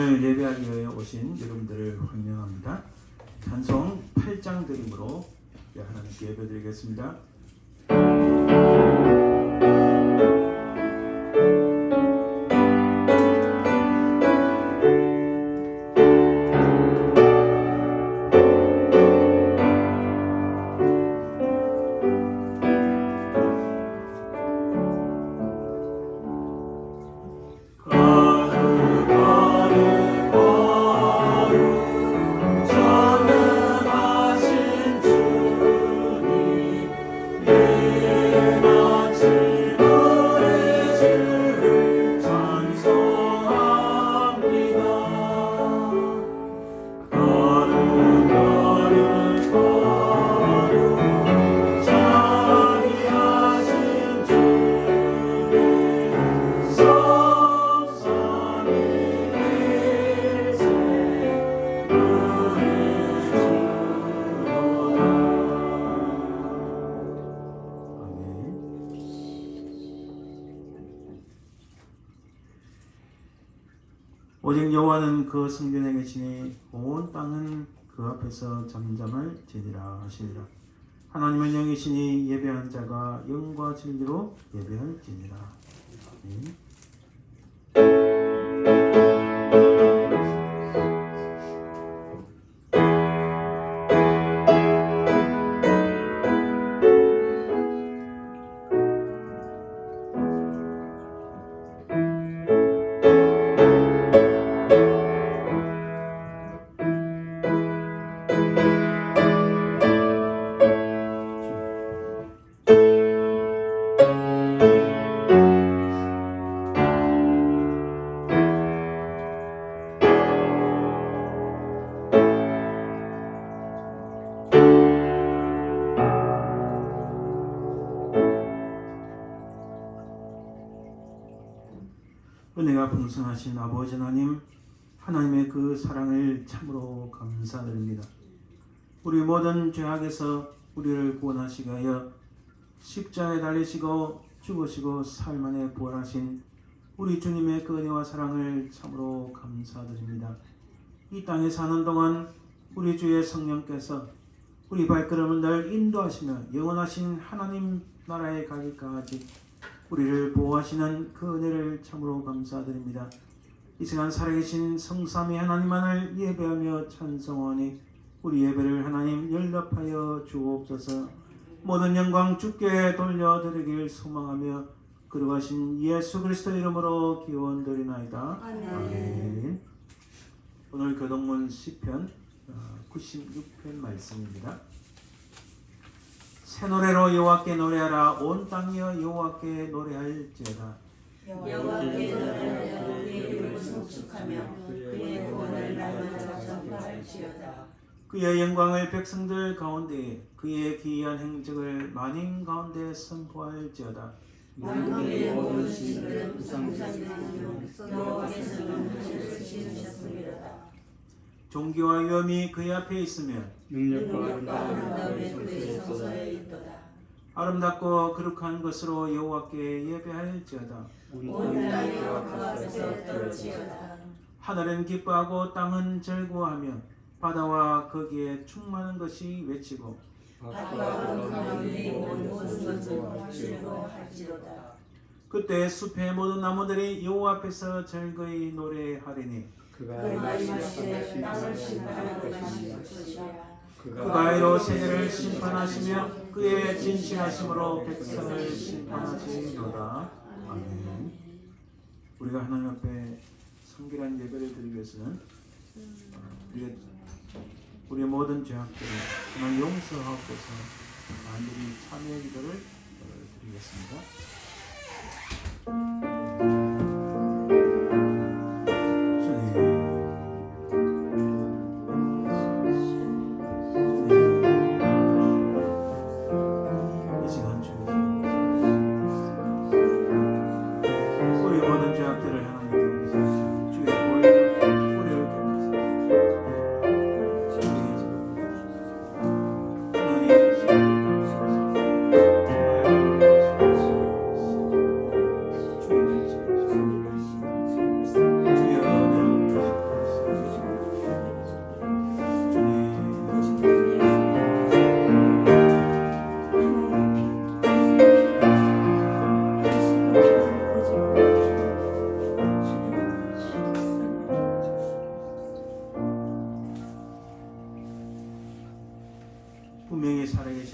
오늘 예배하기 위해 오신 여러분들을 환영합니다. 찬송 8장 드림으로 하나님께 예배드리겠습니다. 오직 여호와는 그 성전에 계시니 온 땅은 그 앞에서 잠잠을 지니라 하시니라. 하나님은 영이시니 예배한 자가 영과 진리로 예배할지니라. 아멘. 은혜가 풍성하신 아버지 하나님, 하나님의 그 사랑을 참으로 감사드립니다. 우리 모든 죄악에서 우리를 구원하시기 위하여 십자가에 달리시고 죽으시고 사흘 만에 부활하신 우리 주님의 그 은혜와 사랑을 참으로 감사드립니다. 이 땅에 사는 동안 우리 주의 성령께서 우리 발걸음을 늘 인도하시며 영원하신 하나님 나라에 가기까지 우리를 보호하시는 그 은혜를 참으로 감사드립니다. 이 시간 살아계신 성삼위 하나님만을 예배하며 찬송하니 우리 예배를 하나님 연락하여 주옵소서. 모든 영광 주께 돌려드리길 소망하며 거룩하신 예수 그리스도 이름으로 기원드리나이다. 아멘. 오늘 교동문 시편 96편 말씀입니다. 새 노래로 여호와께 노래하라. 온 땅이여 여호와께 노래할지어다. 여호와께 노래하여 그의 이름을 송축하며 그의 구원을 날마다 전파할지어다. 그의 영광을 백성들 가운데 그의 기이한 행적을 만인 가운데 선포할지어다. 만국의 모든 신들은 상상되는 여호와께서는 하늘을 지으셨습니다. 종교와 위엄이 그의 앞에 있으며 능력과 아름다움이 그의 성소에 있도다. 아름답고 거룩한 것으로 여호와께 예배할지어다. 온 땅이 여호와 앞에서 떨지어다. 하늘은 기뻐하고 땅은 즐거워하며 바다와 거기에 충만한 것이 외치고 밭과 그 가운데 모든 것은 즐거워할지로다. 그때 숲의 모든 나무들이 여호와 앞에서 즐거이 노래하리니 그가 마지막에 땅을 심판할 것이야. 그가 이로 세계를 심판하시며 그의 진실하심으로 백성을 심판하시리로다. 아멘. 우리가 하나님 앞에 성결한 예배를 드리기 위해서는 우리의 모든 죄악들을 하나님 용서하옵소서. 만들이 참여 기도를 드리겠습니다.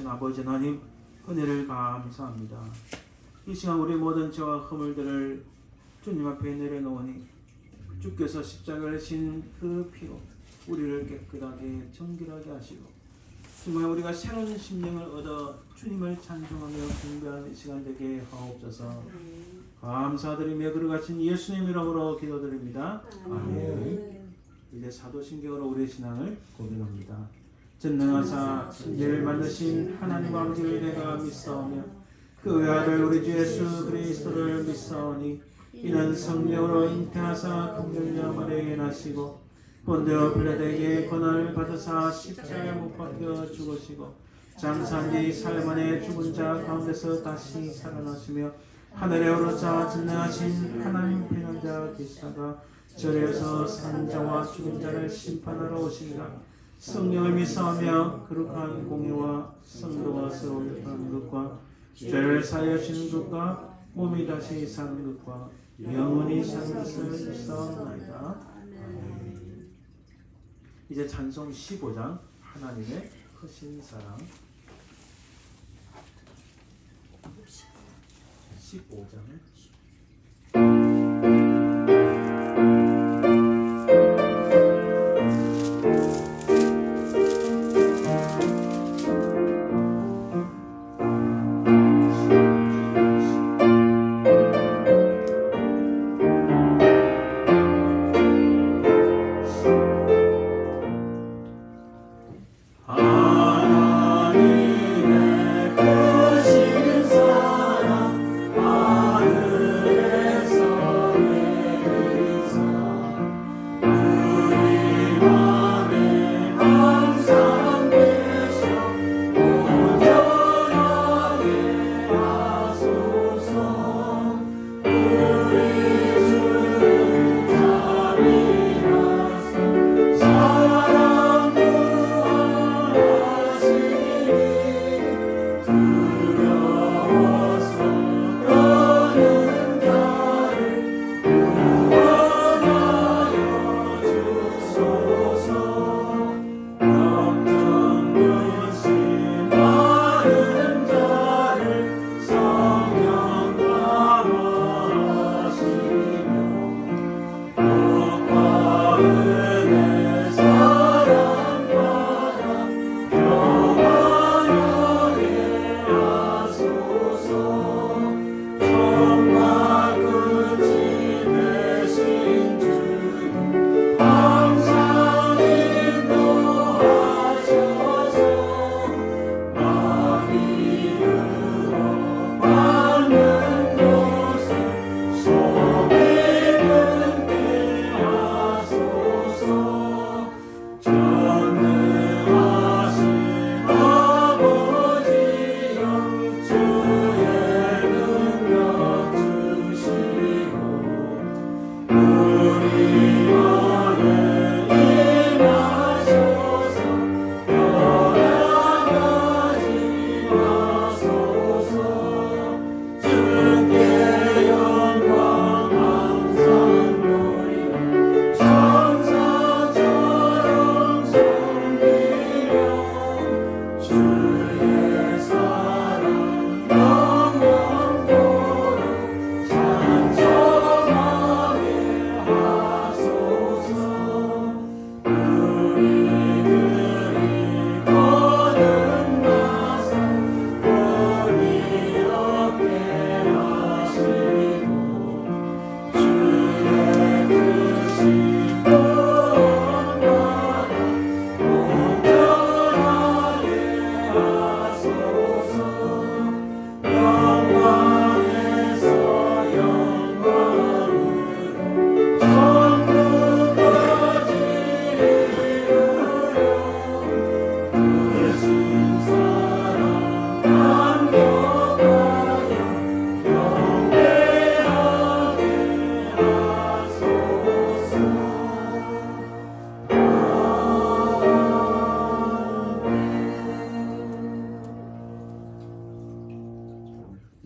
살아계신 아버지 하나님 은혜를 감사합니다. 이 시간 우리 모든 죄와 허물들을 주님 앞에 내려놓으니 주께서 십자가를 신 그 피로 우리를 깨끗하게 정결하게 하시고 정말 우리가 새로운 심령을 얻어 주님을 찬송하며 경배하는 이 시간 되게 하옵소서. 감사드리며 거룩하신 예수님 이름으로 기도드립니다. 아멘. 이제 사도신경으로 우리의 신앙을 고백합니다. 전능하사 천지를 만드신 하나님 아버지를 내가 믿사오며 그 아들 우리 주 예수 그리스도를 믿사오니 이는 성령으로 잉태하사 동정녀 마리아에게 나시고 본디오 빌라도에게 고난을 받으사 십자가에 못 박혀 죽으시고 장사한 지 사흘 만에 죽은 자 가운데서 다시 살아나시며 하늘에 오르사 전능하신 하나님 편한 계시다가 절에서 산 자와 죽은 자를 심판하러 오시리라. 성령을 믿사오며 거룩한 공의와 성도와 서로 협하는 것과 죄를 사하여 주시는 것과 몸이 다시 사는 것과 영원히 사는 것을 믿사옵나이다. 아멘. 이제 찬송 15장 하나님의 크신 사랑 15장을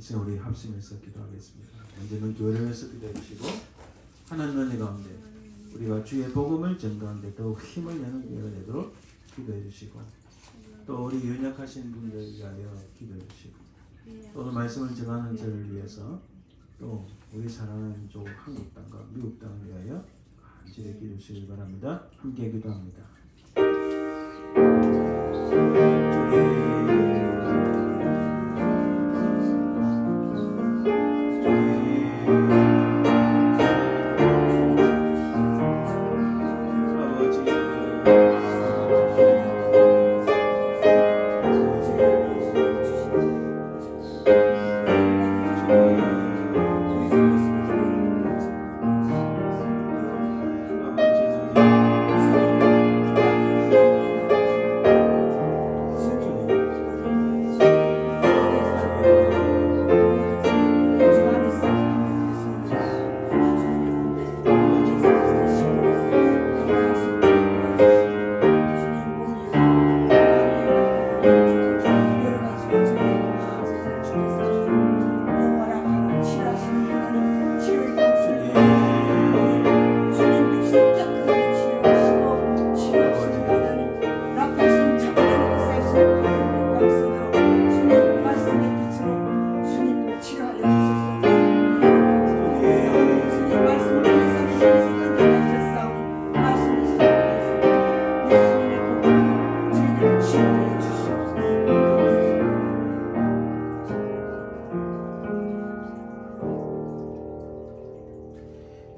이제 우리 합심해서 기도하겠습니다. 언제는 교회를 위해서 기도해 주시고 하나님 은혜 가운데 우리가 주의 복음을 전가하는데 더욱 힘을 내는 기회가 되도록 기도해 주시고 또 우리 연약하신 분들 위하여 기도해 주시고 또 오늘 말씀을 전하는 저를 위해서 또 우리 사랑하는 조 한국 땅과 미국 땅을 위하여 간절히 기도해 주시기 바랍니다. 함께 기도합니다.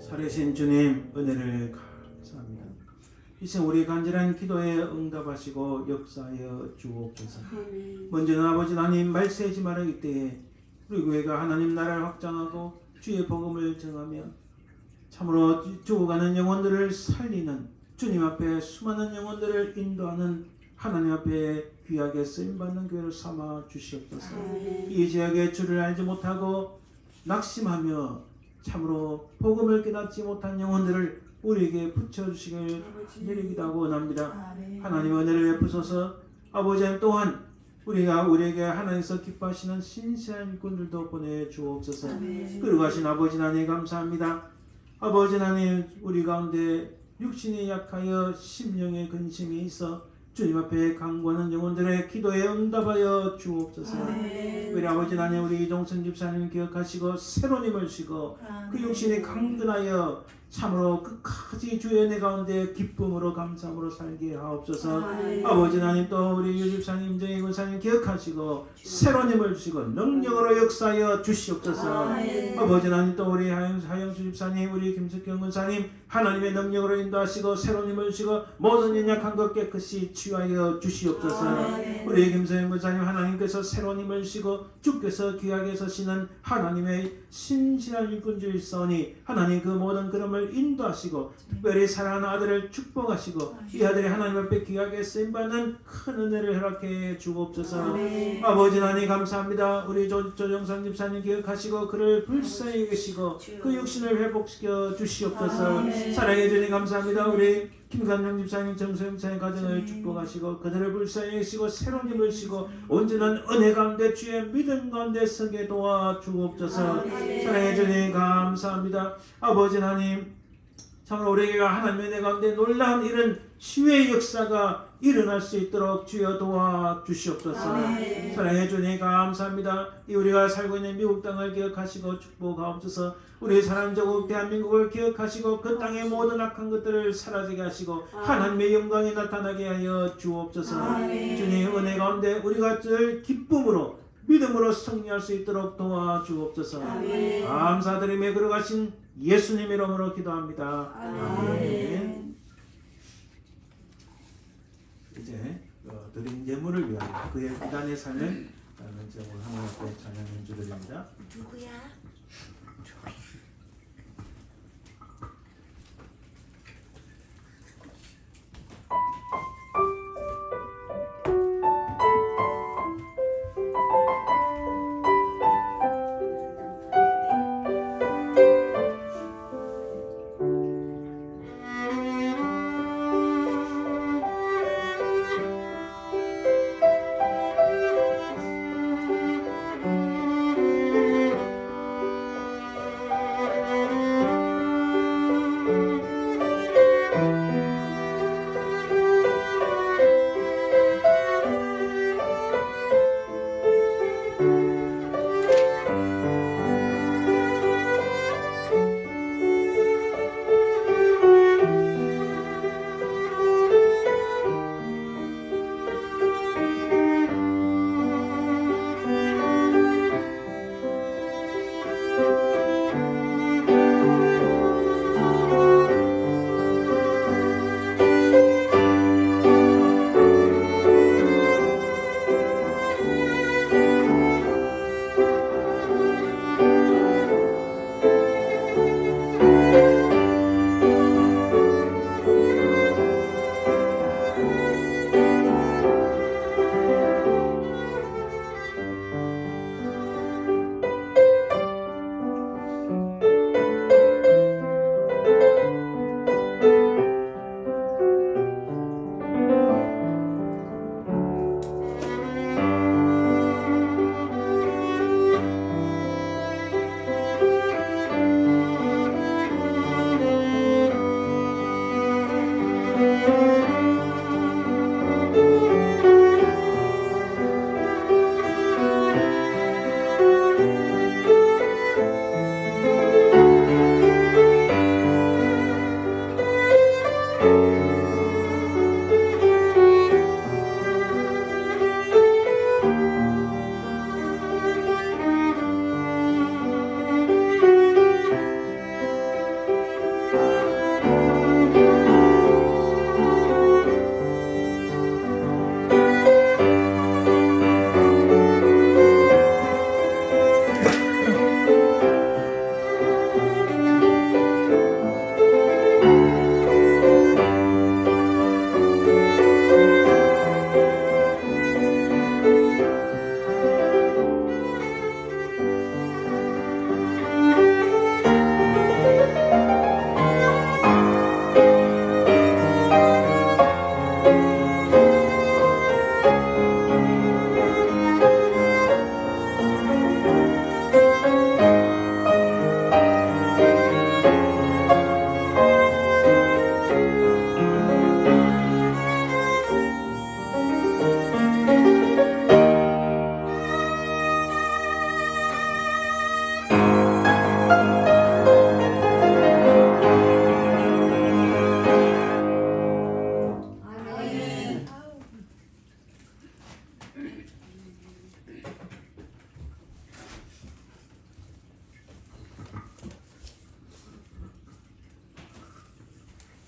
살아계신 주님 은혜를 감사합니다. 이생 우리 간절한 기도에 응답하시고 역사하여 주옵소서. 먼저는 아버지 하나님 말세지 말하기 때에 우리 교회가 하나님 나라를 확장하고 주의 복음을 전하며 참으로 죽어가는 영혼들을 살리는 주님 앞에 수많은 영혼들을 인도하는 하나님 앞에 귀하게 쓰임받는 교회를 삼아 주시옵소서. 이 지역에 주를 알지 못하고 낙심하며 참으로 복음을 깨닫지 못한 영혼들을 우리에게 붙여주시길 간절히 기도하고 원합니다. 하나님 은혜를 베푸소서. 아버지 또한 우리에게 하나님께서 기뻐하시는 신실한 일꾼들도 보내주옵소서. 그리고 하신 아버지 하나님 감사합니다. 아버지 하나님 우리 가운데 육신이 약하여 심령의 근심이 있어 주님 앞에 간구하는 영혼들의 기도에 응답하여 주옵소서. 우리 아버지 하나님 우리 이종선 집사님 기억하시고 새로운 힘을 주시고 그 육신이 강건하여 참으로 끝까지 주의 은혜 가운데 기쁨으로 감사함으로 살게 하옵소서. 아버지 하나님 또 우리 유 집사님 임정희 군사님 기억하시고 새로운 힘을 주시고 능력으로 역사하여 주시옵소서. 아버지 하나님 또 우리 하영수 집사님 우리 김석경 군사님 하나님의 능력으로 인도하시고 새로운 힘을 주시고 모든 연약한 것 깨끗이 치유하여 주시옵소서. 우리 김서영 군사님 하나님께서 새로운 힘을 주시고 주께서 귀하게 서시는 하나님의 신실한 일꾼들이시오니 하나님 그 모든 걸음을 인도하시고 특별히 사랑하는 아들을 축복하시고 이 아들이 하나님 앞에 귀하게 쓰임받는 큰 은혜를 허락해 주옵소서. 아버지 하나님 감사합니다. 우리 조정상 집사님 기억하시고 그를 불쌍히 여기시고 그 육신을 회복시켜 주시옵소서. 사랑해 주님 감사합니다. 우리 김관영 집사님 정소영 집사님 가정을 축복하시고 그들을 불쌍히 여기시고 새로운 힘을 주시고 온전한 은혜 가운데 주의 믿음 가운데 서게 도와주옵소서. 사랑해 주님 감사합니다. 아버지 하나님 참으로 우리에게 하나님의 은혜 가운데 놀라운 이런 치유의 역사가 일어날 수 있도록 주여 도와주시옵소서. 사랑해 주님 감사합니다. 이 우리가 살고 있는 미국 땅을 기억하시고 축복하옵소서. 우리 사랑 조국 대한민국을 기억하시고 그 땅의 모든 악한 것들을 사라지게 하시고 하나님의 영광이 나타나게 하여 주옵소서. 주님 은혜 가운데 우리가 늘 기쁨으로 믿음으로 승리할 수 있도록 도와주옵소서. 감사드리며 걸어가신 예수님 이름으로 기도합니다. 아멘. 이제 드린 예물을 위하여 그의 비단의 삶을 라는 제목을 하나님 앞에 찬양 연주드립니다. 누구야?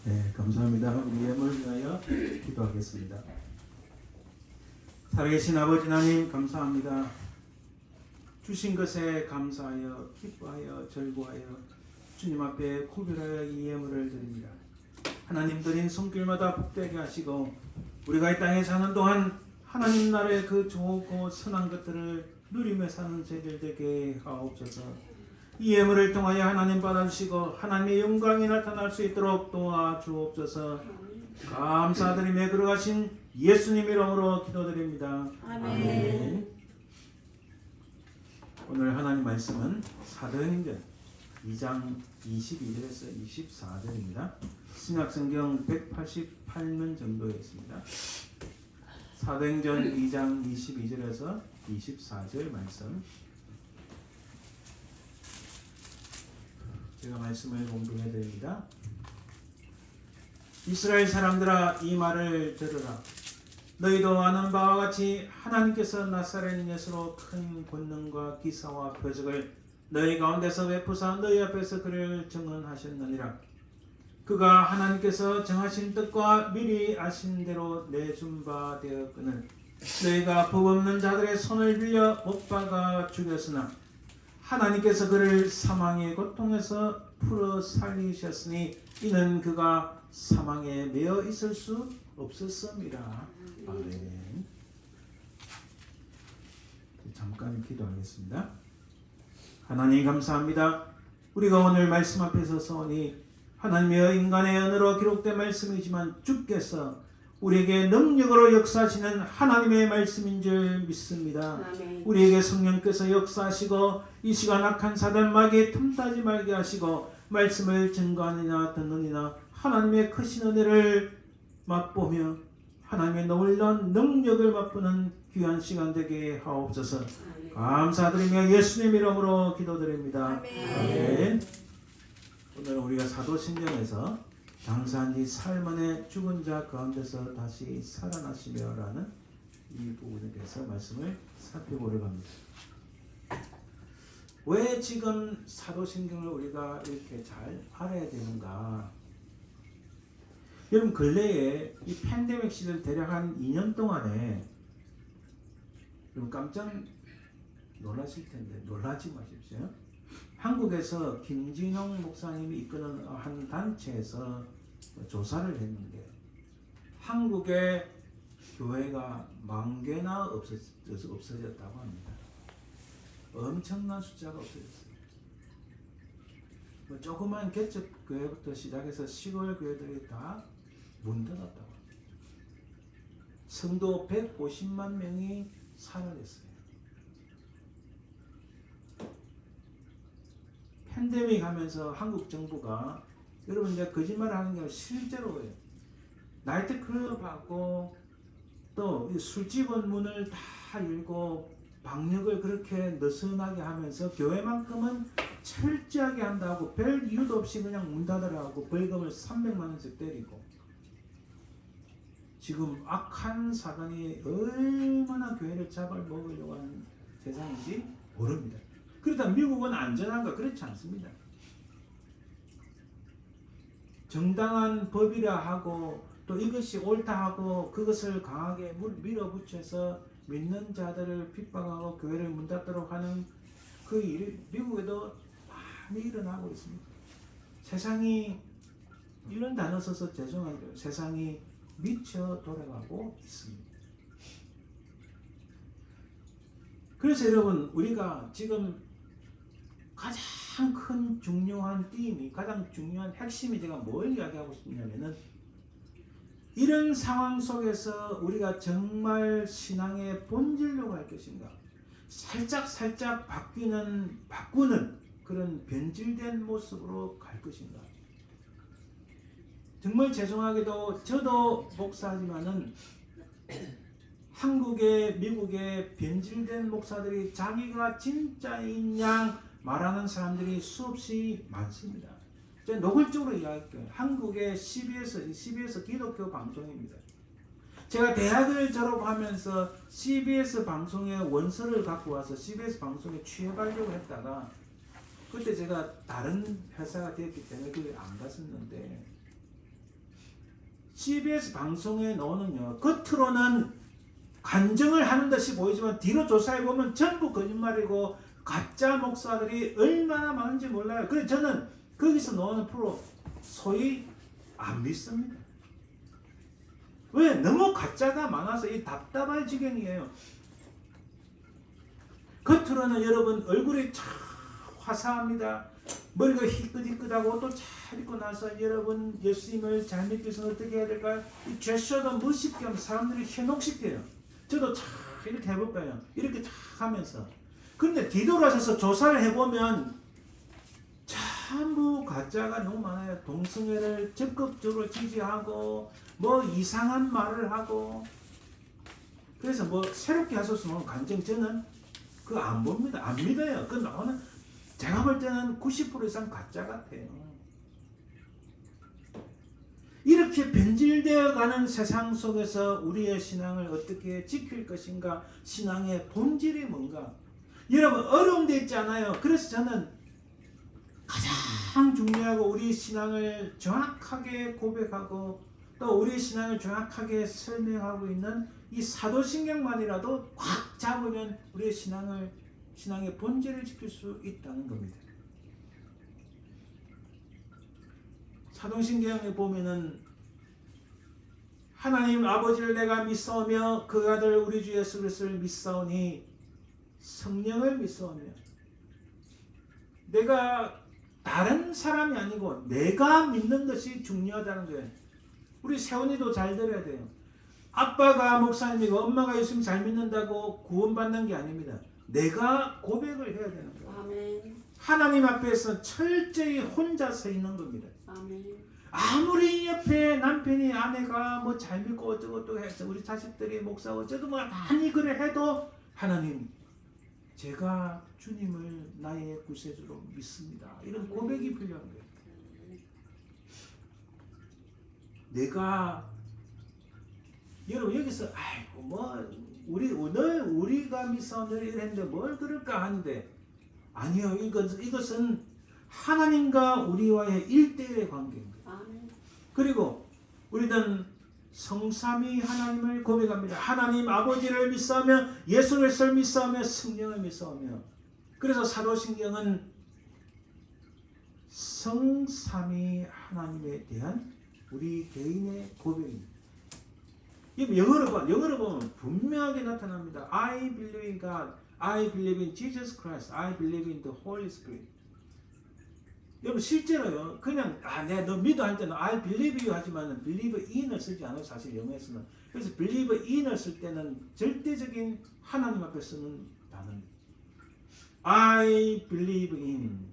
네, 감사합니다. 우리 예물 위하여 기도하겠습니다. 살아계신 아버지 하나님 감사합니다. 주신 것에 감사하여 기뻐하여 절구하여 주님 앞에 구별하여 이 예물을 드립니다. 하나님 드린 손길마다 복되게 하시고 우리가 이 땅에 사는 동안 하나님 나라의 그 좋고 선한 것들을 누리며 사는 저희들 되게 하옵소서. 이 예물을 통하여 하나님 받아주시고 하나님의 영광이 나타날 수 있도록 도와주옵소서. 감사드리며 걸어가신 예수님 이름으로 기도드립니다. 아멘. 오늘 하나님 말씀은 사도행전 2장 22절에서 24절입니다. 신약성경 188면 정도에 있습니다. 사도행전 2장 22절에서 24절 말씀, 제가 말씀을 공부해 드립니다. 이스라엘 사람들아, 이 말을 들으라. 너희도 아는 바와 같이 하나님께서 나사렛 예수로 큰 권능과 기사와 표적을 너희 가운데서 베푸사 너희 앞에서 그를 증언하셨느니라. 그가 하나님께서 정하신 뜻과 미리 아신 대로 내준 바 되었거늘 너희가 법 없는 자들의 손을 빌려 못 박아 죽였으나 하나님께서 그를 사망의 고통에서 풀어 살리셨으니 이는 그가 사망에 매여 있을 수 없었습니다. 아멘. 잠깐 기도하겠습니다. 하나님 감사합니다. 우리가 오늘 말씀 앞에 서서오니 하나님의 인간의 언어로 기록된 말씀이지만 주께서 우리에게 능력으로 역사하시는 하나님의 말씀인 줄 믿습니다. 아멘. 우리에게 성령께서 역사하시고 이 시간 악한 사단 마귀에 틈타지 말게 하시고 말씀을 증거하느냐 듣느니나 하나님의 크신 은혜를 맛보며 하나님의 놀라운 능력을 맛보는 귀한 시간 되게 하옵소서. 아멘. 감사드리며 예수님 이름으로 기도드립니다. 아멘. 아멘. 오늘 우리가 사도신경에서 장사한 지 사흘 만에 죽은 자 가운데서 다시 살아나시며 라는 이 부분에 대해서 말씀을 살펴보려고 합니다. 왜 지금 사도신경을 우리가 이렇게 잘 알아야 되는가? 여러분 근래에 이 팬데믹 시절 대략 한 2년 동안에 여러분 깜짝 놀라실 텐데 놀라지 마십시오. 한국에서 김진영 목사님이 이끄는 한 단체에서 조사를 했는데 한국의 교회가 10,000개나 없어졌다고 합니다. 엄청난 숫자가 없어졌어요. 조그만 개척 교회부터 시작해서 시골 교회들이 다 문 닫았다고 합니다. 성도 150만 명이 사라졌어요. 팬데믹 하면서 한국 정부가 여러분 이제 거짓말을 하는 게 실제로 나이트클럽하고 또 술집은 문을 다 열고 방역을 그렇게 느슨하게 하면서 교회만큼은 철저하게 한다고 별 이유도 없이 그냥 문 닫으라고 벌금을 300만 원씩 때리고 지금 악한 사단이 얼마나 교회를 잡아먹으려고 하는 세상인지 모릅니다. 그러다 미국은 안전한가? 그렇지 않습니다. 정당한 법이라 하고 또 이것이 옳다 하고 그것을 강하게 밀어붙여서 믿는 자들을 핍박하고 교회를 문 닫도록 하는 그 일이 미국에도 많이 일어나고 있습니다. 세상이 이런 단어 써서 죄송한데요. 세상이 미쳐 돌아가고 있습니다. 그래서 여러분 우리가 지금 가장 큰 중요한 띠임이 가장 중요한 핵심이 제가 뭘 이야기하고 싶냐면은 이런 상황 속에서 우리가 정말 신앙의 본질로 갈 것인가 살짝 바꾸는 그런 변질된 모습으로 갈 것인가. 정말 죄송하게도 저도 목사지만은 한국의 미국의 변질된 목사들이 자기가 진짜인 양 말하는 사람들이 수없이 많습니다. 제가 노골적으로 이야기할게요. 한국의 CBS 기독교 방송입니다. 제가 대학을 졸업하면서 CBS 방송의 원서를 갖고 와서 CBS 방송에 취업하려고 했다가 그때 제가 다른 회사가 되었기 때문에 그걸 안 갔었는데 CBS 방송에 나오는요 겉으로는 간증을 하는 듯이 보이지만 뒤로 조사해보면 전부 거짓말이고 가짜 목사들이 얼마나 많은지 몰라요. 그래서 저는 거기서 나오는 프로 소위 안 믿습니다. 왜? 너무 가짜가 많아서 이 답답할 지경이에요. 겉으로는 여러분 얼굴이 참 화사합니다. 머리가 희끗희끗하고 옷도 잘 입고 나서 여러분 예수님을 잘 믿기 위해서 어떻게 해야 될까요? 이 제스처도 멋있게 하면 사람들이 현혹시켜요. 저도 참 이렇게 해볼까요? 이렇게 탁 하면서. 근데 뒤돌아서서 조사를 해보면 전부 가짜가 너무 많아요. 동성애를 적극적으로 지지하고 뭐 이상한 말을 하고 그래서 뭐 새롭게 하셨으면 간증 저는 그거 안 봅니다. 안 믿어요. 그 나오는 제가 볼 때는 90% 이상 가짜 같아요. 이렇게 변질되어 가는 세상 속에서 우리의 신앙을 어떻게 지킬 것인가? 신앙의 본질이 뭔가? 여러분 어려운 데 있지 않아요? 그래서 저는 가장 중요하고 우리 신앙을 정확하게 고백하고 또 우리 신앙을 정확하게 설명하고 있는 이 사도신경만이라도 확 잡으면 우리의 신앙의 본질을 지킬 수 있다는 겁니다. 사도신경에 보면은 하나님 아버지를 내가 믿사오며 그 아들 우리 주 예수 그리스도를 믿사오니 성령을 믿사오며 내가 다른 사람이 아니고 내가 믿는 것이 중요하다는 거예요. 우리 세훈이도 잘 들어야 돼요. 아빠가 목사님이고 엄마가 예수님 잘 믿는다고 구원받는 게 아닙니다. 내가 고백을 해야 되는 거예요. 아멘. 하나님 앞에서 철저히 혼자 서 있는 겁니다. 아멘. 아무리 옆에 남편이 아내가 뭐 잘 믿고 어쩌고 해서 우리 자식들이 목사고 어쩌고 뭐 많이 그래 해도 하나님 제가 주님을 나의 구세주로 믿습니다. 이런 고백이 필요한 거예요. 내가 여러분 여기서 아이고 뭐 우리가 믿사오늘 이랬는데 뭘 그럴까 하는데 아니요. 이것은 하나님과 우리와의 1대1의 관계입니다. 아멘. 그리고 우리는 성삼위 하나님을 고백합니다. 하나님 아버지를 믿사오며 예수 그리스도를 믿사오며 성령을 믿사오며 그래서 사도신경은 성삼위 하나님에 대한 우리 개인의 고백입니다. 영어로 보면 분명하게 나타납니다. I believe in God. I believe in Jesus Christ. I believe in the Holy Spirit. 여러분 실제로요. 그냥 너 믿어 할 때는 I believe you 하지만 believe in을 쓰지 않아요. 사실 영어에서는. 그래서 believe in을 쓸 때는 절대적인 하나님 앞에 쓰는 단어입니다. I believe in.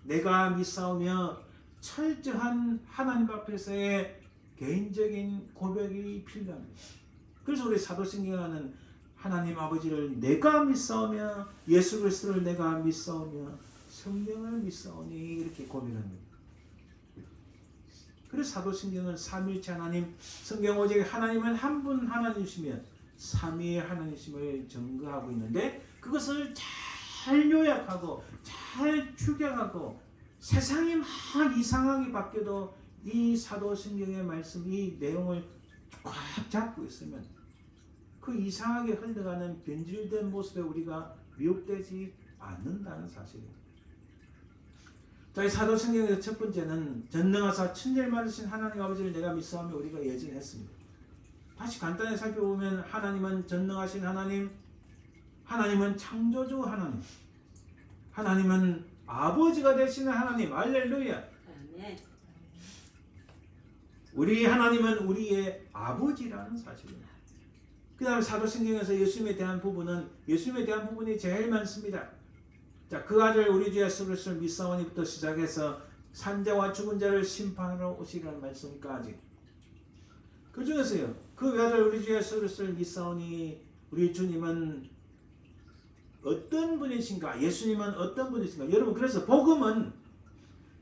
내가 믿사오며 철저한 하나님 앞에서의 개인적인 고백이 필요합니다. 그래서 우리 사도신경은 하나님 아버지를 내가 믿사오며 예수 그리스도를 내가 믿사오며 성령을 믿사오니 이렇게 고백합니다. 그래서 사도신경은 삼위일체 하나님, 성경 오직 하나님은 한 분 하나님이시며 삼위의 하나님이심을 증거하고 있는데 그것을 잘 요약하고 잘 축약하고 세상이 막 이상하게 바뀌어도 이 사도신경의 말씀, 이 내용을 꽉 잡고 있으면 그 이상하게 흘러가는 변질된 모습에 우리가 미혹되지 않는다는 사실입니다. 자, 이 사도신경의 첫 번째는 전능하사 천지를 하나님 아버지를 내가 믿사오며 우리가 예전했습니다. 다시 간단히 살펴보면 하나님은 전능하신 하나님, 하나님은 창조주 하나님, 하나님은 아버지가 되시는 하나님. 할렐루야. 우리 하나님은 우리의 아버지라는 사실입니다. 그 다음에 사도신경에서 예수님에 대한 부분이 제일 많습니다. 자, 그 아들 우리 주 예수 그리스도를 믿사오니부터 시작해서 산자와 죽은 자를 심판하러 오시라는 말씀까지. 그 중에서요, 그 아들 우리 주 예수 그리스도를 믿사오니 우리 주님은 어떤 분이신가? 예수님은 어떤 분이신가? 여러분, 그래서 복음은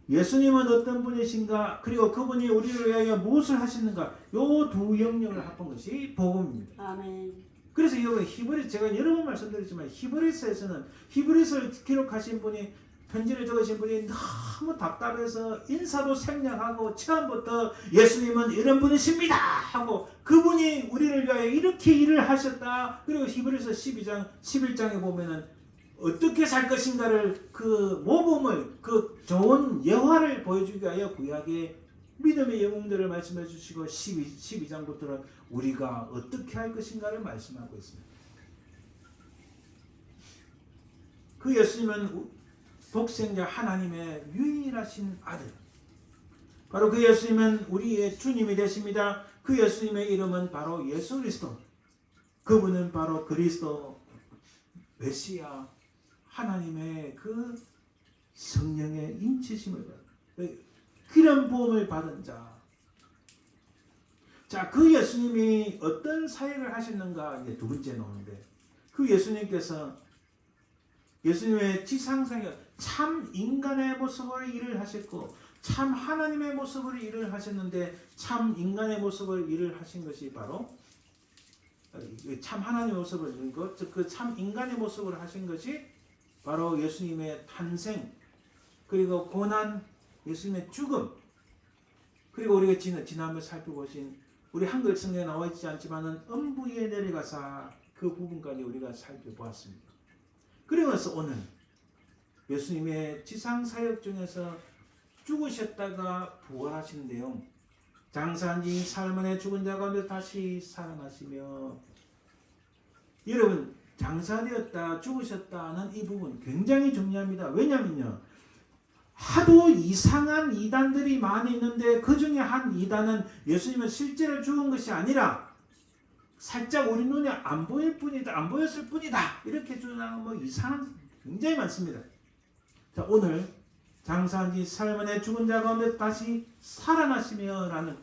예수님은 어떤 분이신가? 그리고 그분이 우리를 위하여 무엇을 하시는가? 요 두 영역을 합한 것이 복음입니다. 아멘. 그래서 여러분 히브리 제가 여러 번 말씀드렸지만 히브리서에서는 히브리서를 기록하신 분이 편지를 적으신 분이 너무 답답해서 인사도 생략하고 처음부터 예수님은 이런 분이십니다 하고 그분이 우리를 위하여 이렇게 일을 하셨다. 그리고 히브리서 12장 11장에 보면은 어떻게 살 것인가를 그 모범을 그 좋은 예화를 보여주기 위하여 구약의 믿음의 영웅들을 말씀해 주시고 12장부터는 우리가 어떻게 할 것인가를 말씀하고 있습니다. 그 예수님은 독생자 하나님의 유일하신 아들, 바로 그 예수님은 우리의 주님이 되십니다. 그 예수님의 이름은 바로 예수 그리스도. 그분은 바로 그리스도 메시아 하나님의 그 성령의 인치심을 받은 그런 부음을 받은 자. 자, 그 예수님이 어떤 사역을 하셨는가 이제 두 번째 나오는데 그 예수님께서 예수님의 지상사역 참 인간의 모습으로 일을 하셨고 참 하나님의 모습으로 일을 하셨는데 참 인간의 모습으로 일을 하신 것이 바로 참 하나님의 모습을 이룬 것, 그 참 인간의 모습으로 하신 것이 바로 예수님의 탄생, 그리고 고난, 예수님의 죽음, 그리고 우리가 지난번 살펴보신 우리 한글 성경에 나와 있지 않지만은 음부에 내려가사 그 부분까지 우리가 살펴보았습니다. 그러면서 오늘 예수님의 지상 사역 중에서 죽으셨다가 부활하신 내용, 장사한 지 사흘 만에 죽은 자 가운데 다시 살아나시며, 여러분 장사되었다 죽으셨다는 이 부분 굉장히 중요합니다. 왜냐면요, 하도 이상한 이단들이 많이 있는데 그 중에 한 이단은 예수님은 실제로 죽은 것이 아니라 살짝 우리 눈에 안 보일 뿐이다, 안 보였을 뿐이다, 이렇게 주장하는 뭐 이상한 굉장히 많습니다. 자, 오늘 장사한 지 사흘 만에 죽은 자 가운데 다시 살아나시며 라는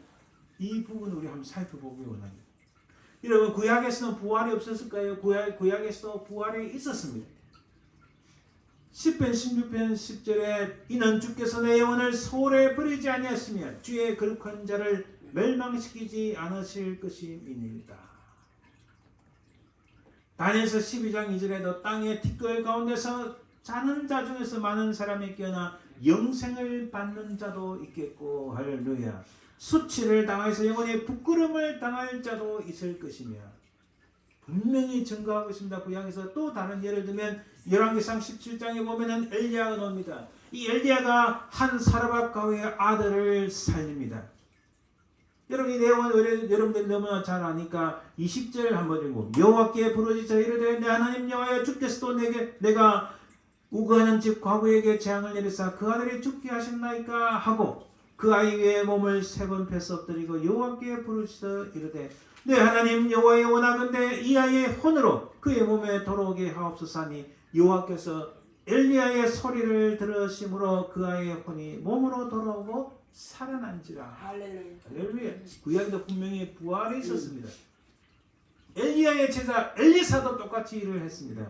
이 부분을 우리 한번 살펴보기 원합니다. 여러분, 구약에서는 부활이 없었을까요? 구약에서 부활이 있었습니다. 10편 16편 10절에 이는 주께서 내 영혼을 소홀히 버리지 아니하시며 주의 거룩한 자를 멸망시키지 않으실 것임이니이다. 다니엘서 12장 2절에도 땅의 티끌 가운데서 자는 자 중에서 많은 사람이 깨어나 영생을 받는 자도 있겠고, 할렐루야. 수치를 당해서 영원히 부끄러움을 당할 자도 있을 것이며, 분명히 증거하고 있습니다. 구약에서 또 다른 예를 들면 열왕기상 17장에 보면은 엘리야가 나옵니다. 이 엘리야가 한 사르밧 가우의 아들을 살립니다. 여러분 이 내용은 여러분들 너무나 잘 아니까 20절 한번 읽고, 여호와께 부르짖어 이르되 내 하나님 여호와여, 주께서도 내가 우거하는 집 과부에게 재앙을 내리사 그 아들이 죽게 하셨나이까 하고 그 아이의 몸을 3번 패서 엎드리고 여호와께 부르짖어 이르되 내 하나님 여호와여, 원하건대 이 아이의 혼으로 그의 몸에 돌아오게 하옵소서니 여호와께서 엘리야의 소리를 들으심으로 그 아이의 혼이 몸으로 돌아오고 살아난지라. 할렐루야. 할렐루야. 구약에도 분명히 부활이 있었습니다. 엘리야의 제자 엘리사도 똑같이 일을 했습니다.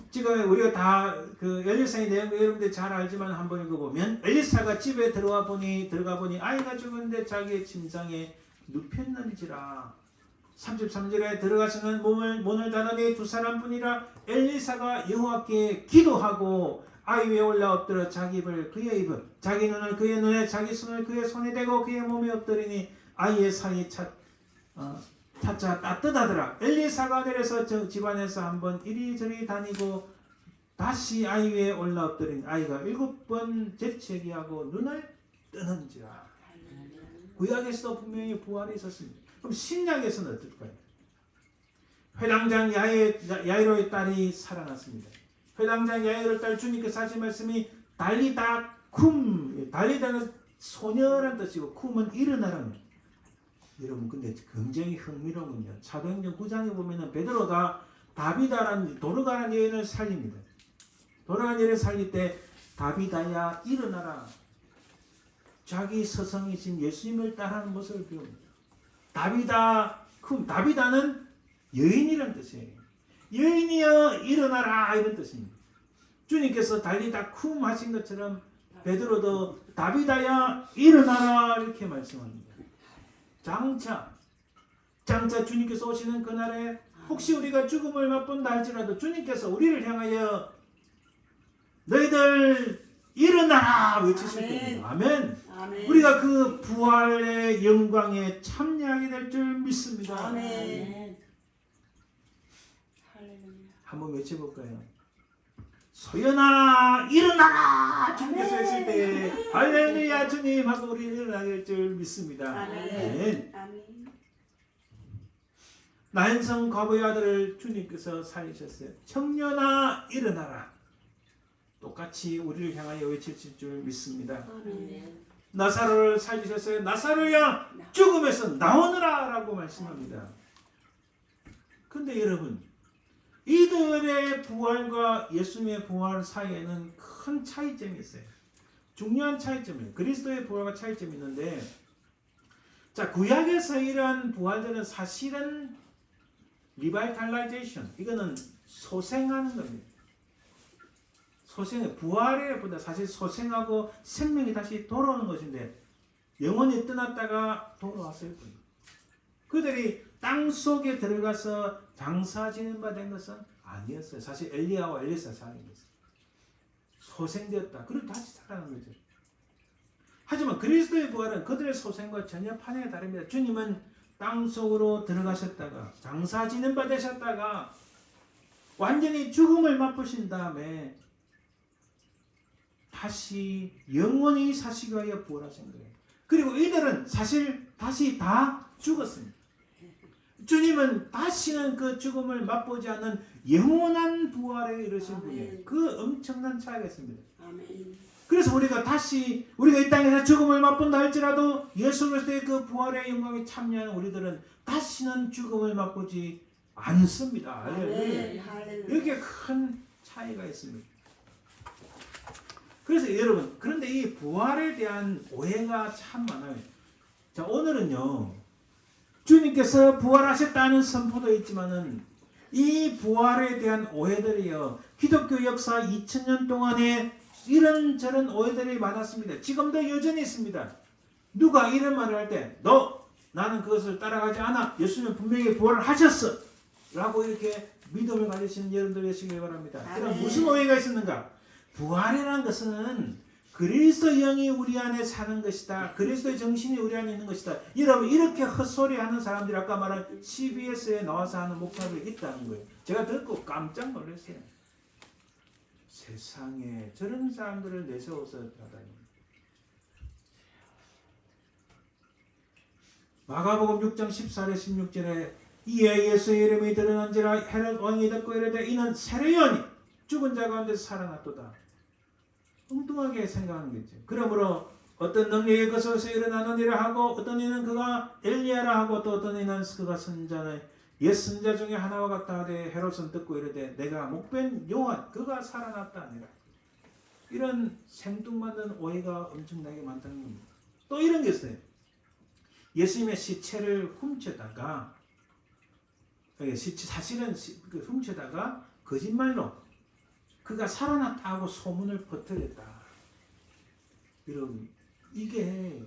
지금 우리가 다 그 엘리사의 내용 여러분들 잘 알지만 한번 읽어보면 엘리사가 집에 들어가 보니 아이가 죽었는데 자기의 침상에 눕혔는지라. 33절에 들어가서는 문을 닫으니 두 사람뿐이라. 엘리사가 여호와께 기도하고 아이 위에 올라 엎드려 자기 입을 그의 입을 자기 눈을 그의 눈에 자기 손을 그의 손에 대고 그의 몸에 엎드리니 아이의 살이 차차 따뜻하더라. 엘리사가 내려서 저 집안에서 한번 이리저리 다니고 다시 아이 위에 올라 엎드린 아이가 7번 재채기하고 눈을 뜨는지라. 구약에서도 분명히 부활이 있었습니다. 그럼 신약에서는 어떨까요? 회당장 야이로의 딸이 살아났습니다. 회당장 야이로의 딸 주님께서 하신 말씀이 달리다 쿰. 달리다는 소녀란 뜻이고 쿰은 일어나라는. 여러분 근데 굉장히 흥미로운군요. 사도행전 9장에 보면은 베드로가 다비다라는 도르가라는 여인을 살립니다. 도르가라는 여인을 살릴 때 다비다야 일어나라. 자기 스승이신 예수님을 따르는 모습을 배웁니다. 다비다 쿰. 다비다는 여인이란 뜻이에요. 여인이여 일어나라 이런 뜻입니다. 주님께서 달리다 쿰 하신 것처럼 베드로도 다비다야 일어나라 이렇게 말씀합니다. 장차 주님께서 오시는 그날에 혹시 우리가 죽음을 맛본다 할지라도 주님께서 우리를 향하여 너희들 일어나라 외치실 겁니다. 아멘. 아멘. 우리가 그 부활의 영광에 참여하게 될 줄 믿습니다. 아멘. 할렐루야. 한번 외쳐볼까요? 소연아 일어나라 주님께서 했을 때 할렐루야 주님 하고 우리 일어나게 될 줄 믿습니다. 아멘. 아멘. 나인성 과부의 아들을 주님께서 살리셨어요. 청년아 일어나라. 똑같이 우리를 향하여 외치실 줄 믿습니다. 아멘. 나사로를 살리셨어요. 나사로야 죽음에서 나오너라 라고 말씀합니다. 근데 여러분 이들의 부활과 예수님의 부활 사이에는 큰 차이점이 있어요. 중요한 차이점이에요. 그리스도의 부활과 차이점이 있는데 자 구약에서 이러한 부활들은 사실은 리바이탈라이제이션 이거는 소생하는 겁니다. 부활에 보다 사실 소생하고 생명이 다시 돌아오는 것인데 영원히 떠났다가 돌아왔을 뿐입니다. 그들이 땅 속에 들어가서 장사 지는 바 된 것은 아니었어요. 사실 엘리야와 엘리사 사는 것은 소생되었다. 그리고 다시 살아난 거죠. 하지만 그리스도의 부활은 그들의 소생과 전혀 판이가 다릅니다. 주님은 땅 속으로 들어가셨다가 장사 지는 바 되셨다가 완전히 죽음을 맛보신 다음에 다시 영원히 사시기 위하여 부활하신 거예요. 그리고 이들은 사실 다시 다 죽었습니다. 주님은 다시는 그 죽음을 맛보지 않는 영원한 부활에 이르신 분이에요. 그 엄청난 차이가 있습니다. 아멘. 그래서 우리가 이 땅에서 죽음을 맛본다 할지라도 예수 그리스도의 그 부활의 영광에 참여하는 우리들은 다시는 죽음을 맛보지 않습니다. 아멘. 이렇게 큰 차이가 있습니다. 그래서 여러분 그런데 이 부활에 대한 오해가 참 많아요. 자 오늘은요 주님께서 부활하셨다는 선포도 있지만은 이 부활에 대한 오해들이요 기독교 역사 2000년 동안에 이런저런 오해들이 많았습니다. 지금도 여전히 있습니다. 누가 이런 말을 할 때 나는 그것을 따라가지 않아. 예수님 분명히 부활을 하셨어 라고 이렇게 믿음을 가지시는 여러분들 되시길 바랍니다. 그럼 무슨 오해가 있었는가? 부활이라는 것은 그리스도 영이 우리 안에 사는 것이다. 그리스도의 정신이 우리 안에 있는 것이다. 여러분 이렇게 헛소리하는 사람들이 아까 말한 CBS에 나와서 하는 목사들이 있다는 거예요. 제가 듣고 깜짝 놀랐어요. 세상에 저런 사람들을 내세워서 하다니. 마가복음 6장 14절 16절에 이에 예수의 이름이 드러난지라 헤롯 왕이 듣고 이르되 이는 세례요한이 죽은 자 가운데서 살아났도다. 엉뚱하게 생각하는 거죠. 그러므로 어떤 능력이 그것에서 일어나느니라 하고 어떤 이는 그가 엘리야라 하고 또 어떤 이는 그가 선자의 옛 선자 중에 하나와 같다 하되 헤롯은 듣고 이르되 내가 목변 요한 그가 살아났다 아니라. 이런 생뚱맞는 오해가 엄청나게 많다는 겁니다. 또 이런 게 있어요. 예수님의 시체를 훔쳐다가 사실은 훔쳐다가 거짓말로 그가 살아났다고 소문을 퍼뜨렸다. 여러분, 이게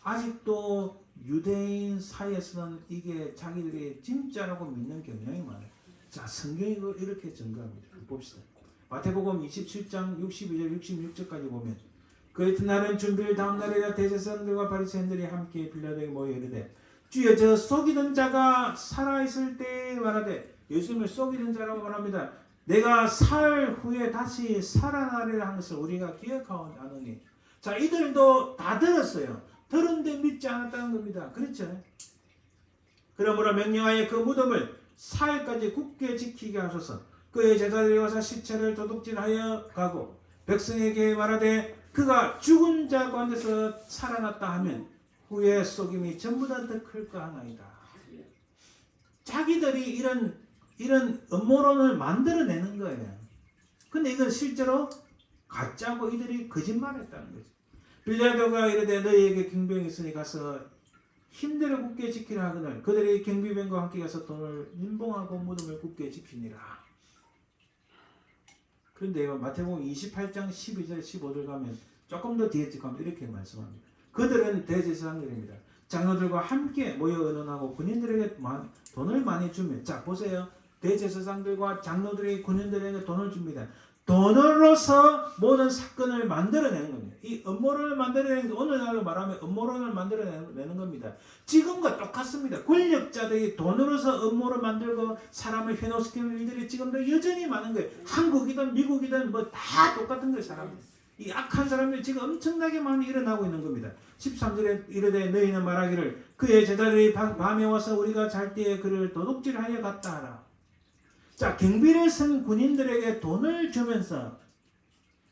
아직도 유대인 사이에서는 이게 자기들이 진짜라고 믿는 경향이 많아요. 자, 성경이 이렇게 증거합니다. 봅시다. 마태복음 27장 62절 66절까지 보면 그 이튿날은 준비일 다음 날이라 대제사장들과 바리새인들이 함께 빌라도에게 모여 이르되 주여 저 속이던 자가 살아있을 때에 말하되 예수님을 속이던 자라고 말합니다. 내가 살 후에 다시 살아나리라 하는 것을 우리가 기억하오니. 자, 이들도 다 들었어요. 들었는데 믿지 않았다는 겁니다. 그렇죠? 그러므로 명령하여 그 무덤을 사흘까지 굳게 지키게 하소서. 그의 제자들이 와서 시체를 도둑질하여 가고 백성에게 말하되 그가 죽은 자 가운데서 살아났다 하면 후에 속임이 전부 다 더 클 거 하나이다. 자기들이 이런 음모론을 만들어내는 거예요. 근데 이건 실제로 가짜고 이들이 거짓말했다는 거죠. 빌라도가 이르되 너희에게 경비병이 있으니 가서 힘대로 굳게 지키라 하거늘 그들이 경비병과 함께 가서 돈을 인봉하고 무덤을 굳게 지키니라. 그런데 마태복음 28장 12절 15절 가면 조금 더 뒤에 가면 이렇게 말씀합니다. 그들은 대제사장들입니다. 장로들과 함께 모여 의논하고 군인들에게 돈을 많이 주며, 자 보세요. 대제사장들과 장로들이 군인들에게 돈을 줍니다. 돈으로서 모든 사건을 만들어내는 겁니다. 이 음모론을 만들어내는 게 오늘날로 말하면 음모론을 만들어내는 겁니다. 지금과 똑같습니다. 권력자들이 돈으로서 음모를 만들고 사람을 현혹시키는 일들이 지금도 여전히 많은 거예요. 한국이든 미국이든 뭐 다 똑같은 거예요. 사람들. 이 악한 사람들이 지금 엄청나게 많이 일어나고 있는 겁니다. 13절에 이르되 너희는 말하기를 그의 제자들이 밤에 와서 우리가 잘 때에 그를 도둑질하여 갔다 하라. 자, 경비를 쓴 군인들에게 돈을 주면서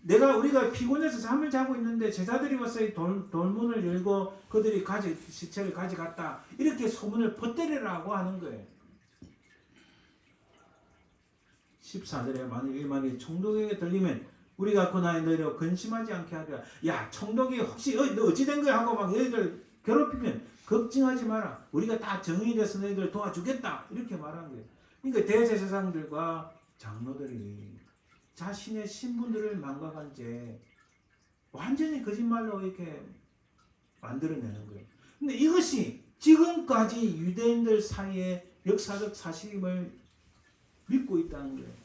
우리가 피곤해서 잠을 자고 있는데 제자들이 와서 이 돌문을 열고 그들이 시체를 가져갔다. 이렇게 소문을 퍼뜨리라고 하는 거예요. 14절에 만일 일만이 총독에게 들리면 우리가 그날에 너희로 근심하지 않게 하리라. 야, 총독이 혹시 너 어찌 된 거야 하고 막 너희들 괴롭히면 걱정하지 마라. 우리가 다 정의에 대해서 너희들 도와주겠다. 이렇게 말하는 거예요. 그러니까 대제사장들과 장로들이 자신의 신분들을 망각한 채 완전히 거짓말로 이렇게 만들어내는 거예요. 근데 이것이 지금까지 유대인들 사이에 역사적 사실임을 믿고 있다는 거예요.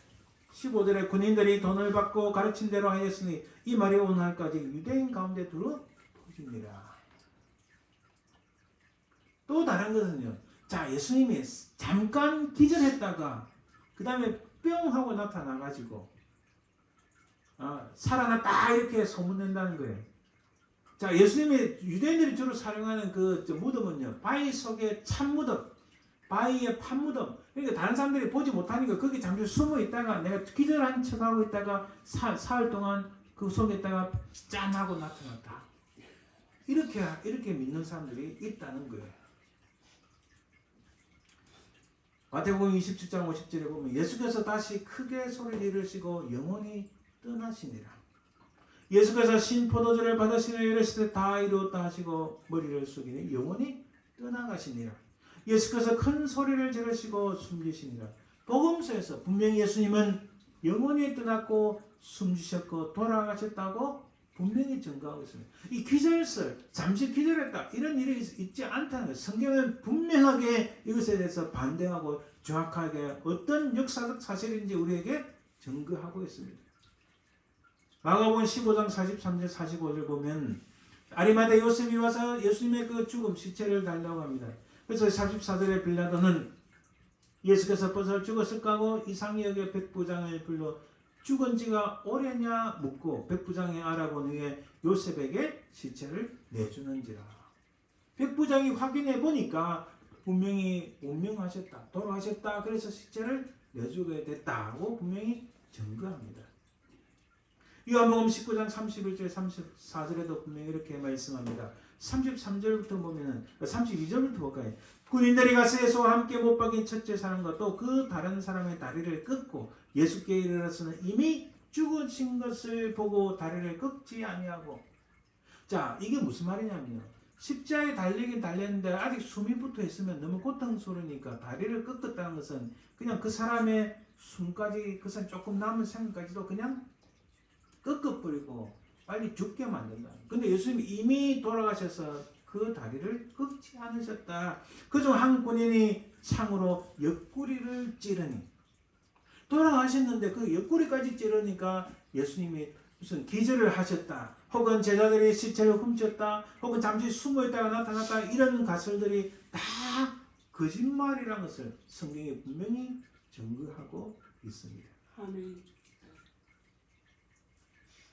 15절에 군인들이 돈을 받고 가르친 대로 하였으니 이 말이 오늘까지 유대인 가운데 두루 퍼집니다. 또 다른 것은요. 자, 예수님이 잠깐 기절했다가 그 다음에 뿅 하고 나타나가지고 살아났다 이렇게 소문낸다는 거예요. 자, 예수님이 유대인들이 주로 사용하는 그 무덤은요. 바위 속에 찬무덤, 바위에 판무덤. 그러니까 다른 사람들이 보지 못하니까 거기 잠시 숨어 있다가 내가 기절한 척하고 있다가 사흘 동안 그 속에 있다가 짠 하고 나타났다. 이렇게 믿는 사람들이 있다는 거예요. 마태복음 27장 50절에 보면 예수께서 다시 크게 소리를 이르시고 영원히 떠나시니라. 예수께서 신포도주를 받으시며 이르시되 다 이루었다 하시고 머리를 숙이니 영원히 떠나가시니라. 예수께서 큰 소리를 지르시고 숨지시니라. 복음서에서 분명히 예수님은 영원히 떠났고 숨지셨고 돌아가셨다고 분명히 증거하고 있습니다. 이 기절설, 잠시 기절했다 이런 일이 있지 않다는 거예요. 성경은 분명하게 이것에 대해서 반대하고 정확하게 어떤 역사적 사실인지 우리에게 증거하고 있습니다. 마가복음 15장 43절 45절 보면 아리마대 요셉이 와서 예수님의 그 죽음 시체를 달라고 합니다. 그래서 44절에 빌라도는 예수께서 벌써 죽었을까 하고 이상히 여겨 백부장을 불러 죽은 지가 오래냐 묻고 백부장이 알아본 후에 요셉에게 시체를 내주는지라. 백부장이 확인해 보니까 분명히 운명하셨다, 돌아가셨다. 그래서 시체를 내주게 됐다고 분명히 증거합니다. 요한복음 19장 31절 34절에도 분명히 이렇게 말씀합니다. 33절부터 보면은 32절부터 볼까요? 군인들이 가서 예수와 함께 못 박인 첫째 사람과 또 그 다른 사람의 다리를 끊고 예수께 이르렀으나 이미 죽으신 것을 보고 다리를 꺾지 아니하고. 자, 이게 무슨 말이냐면요. 십자가에 달리긴 달렸는데 아직 숨이 붙어 있으면 너무 고통스러우니까 다리를 꺾었다는 것은 그냥 그 사람의 숨까지, 그 사람 조금 남은 생각까지도 그냥 꺾어버리고 빨리 죽게 만든다. 근데 예수님이 이미 돌아가셔서 그 다리를 꺾지 않으셨다. 그중 한 군인이 창으로 옆구리를 찌르니, 돌아가셨는데 그 옆구리까지 찌르니까 예수님이 무슨 기절을 하셨다, 혹은 제자들이 시체를 훔쳤다, 혹은 잠시 숨어있다가 나타났다, 이런 가설들이 다 거짓말이라는 것을 성경에 분명히 증거하고 있습니다. 아멘.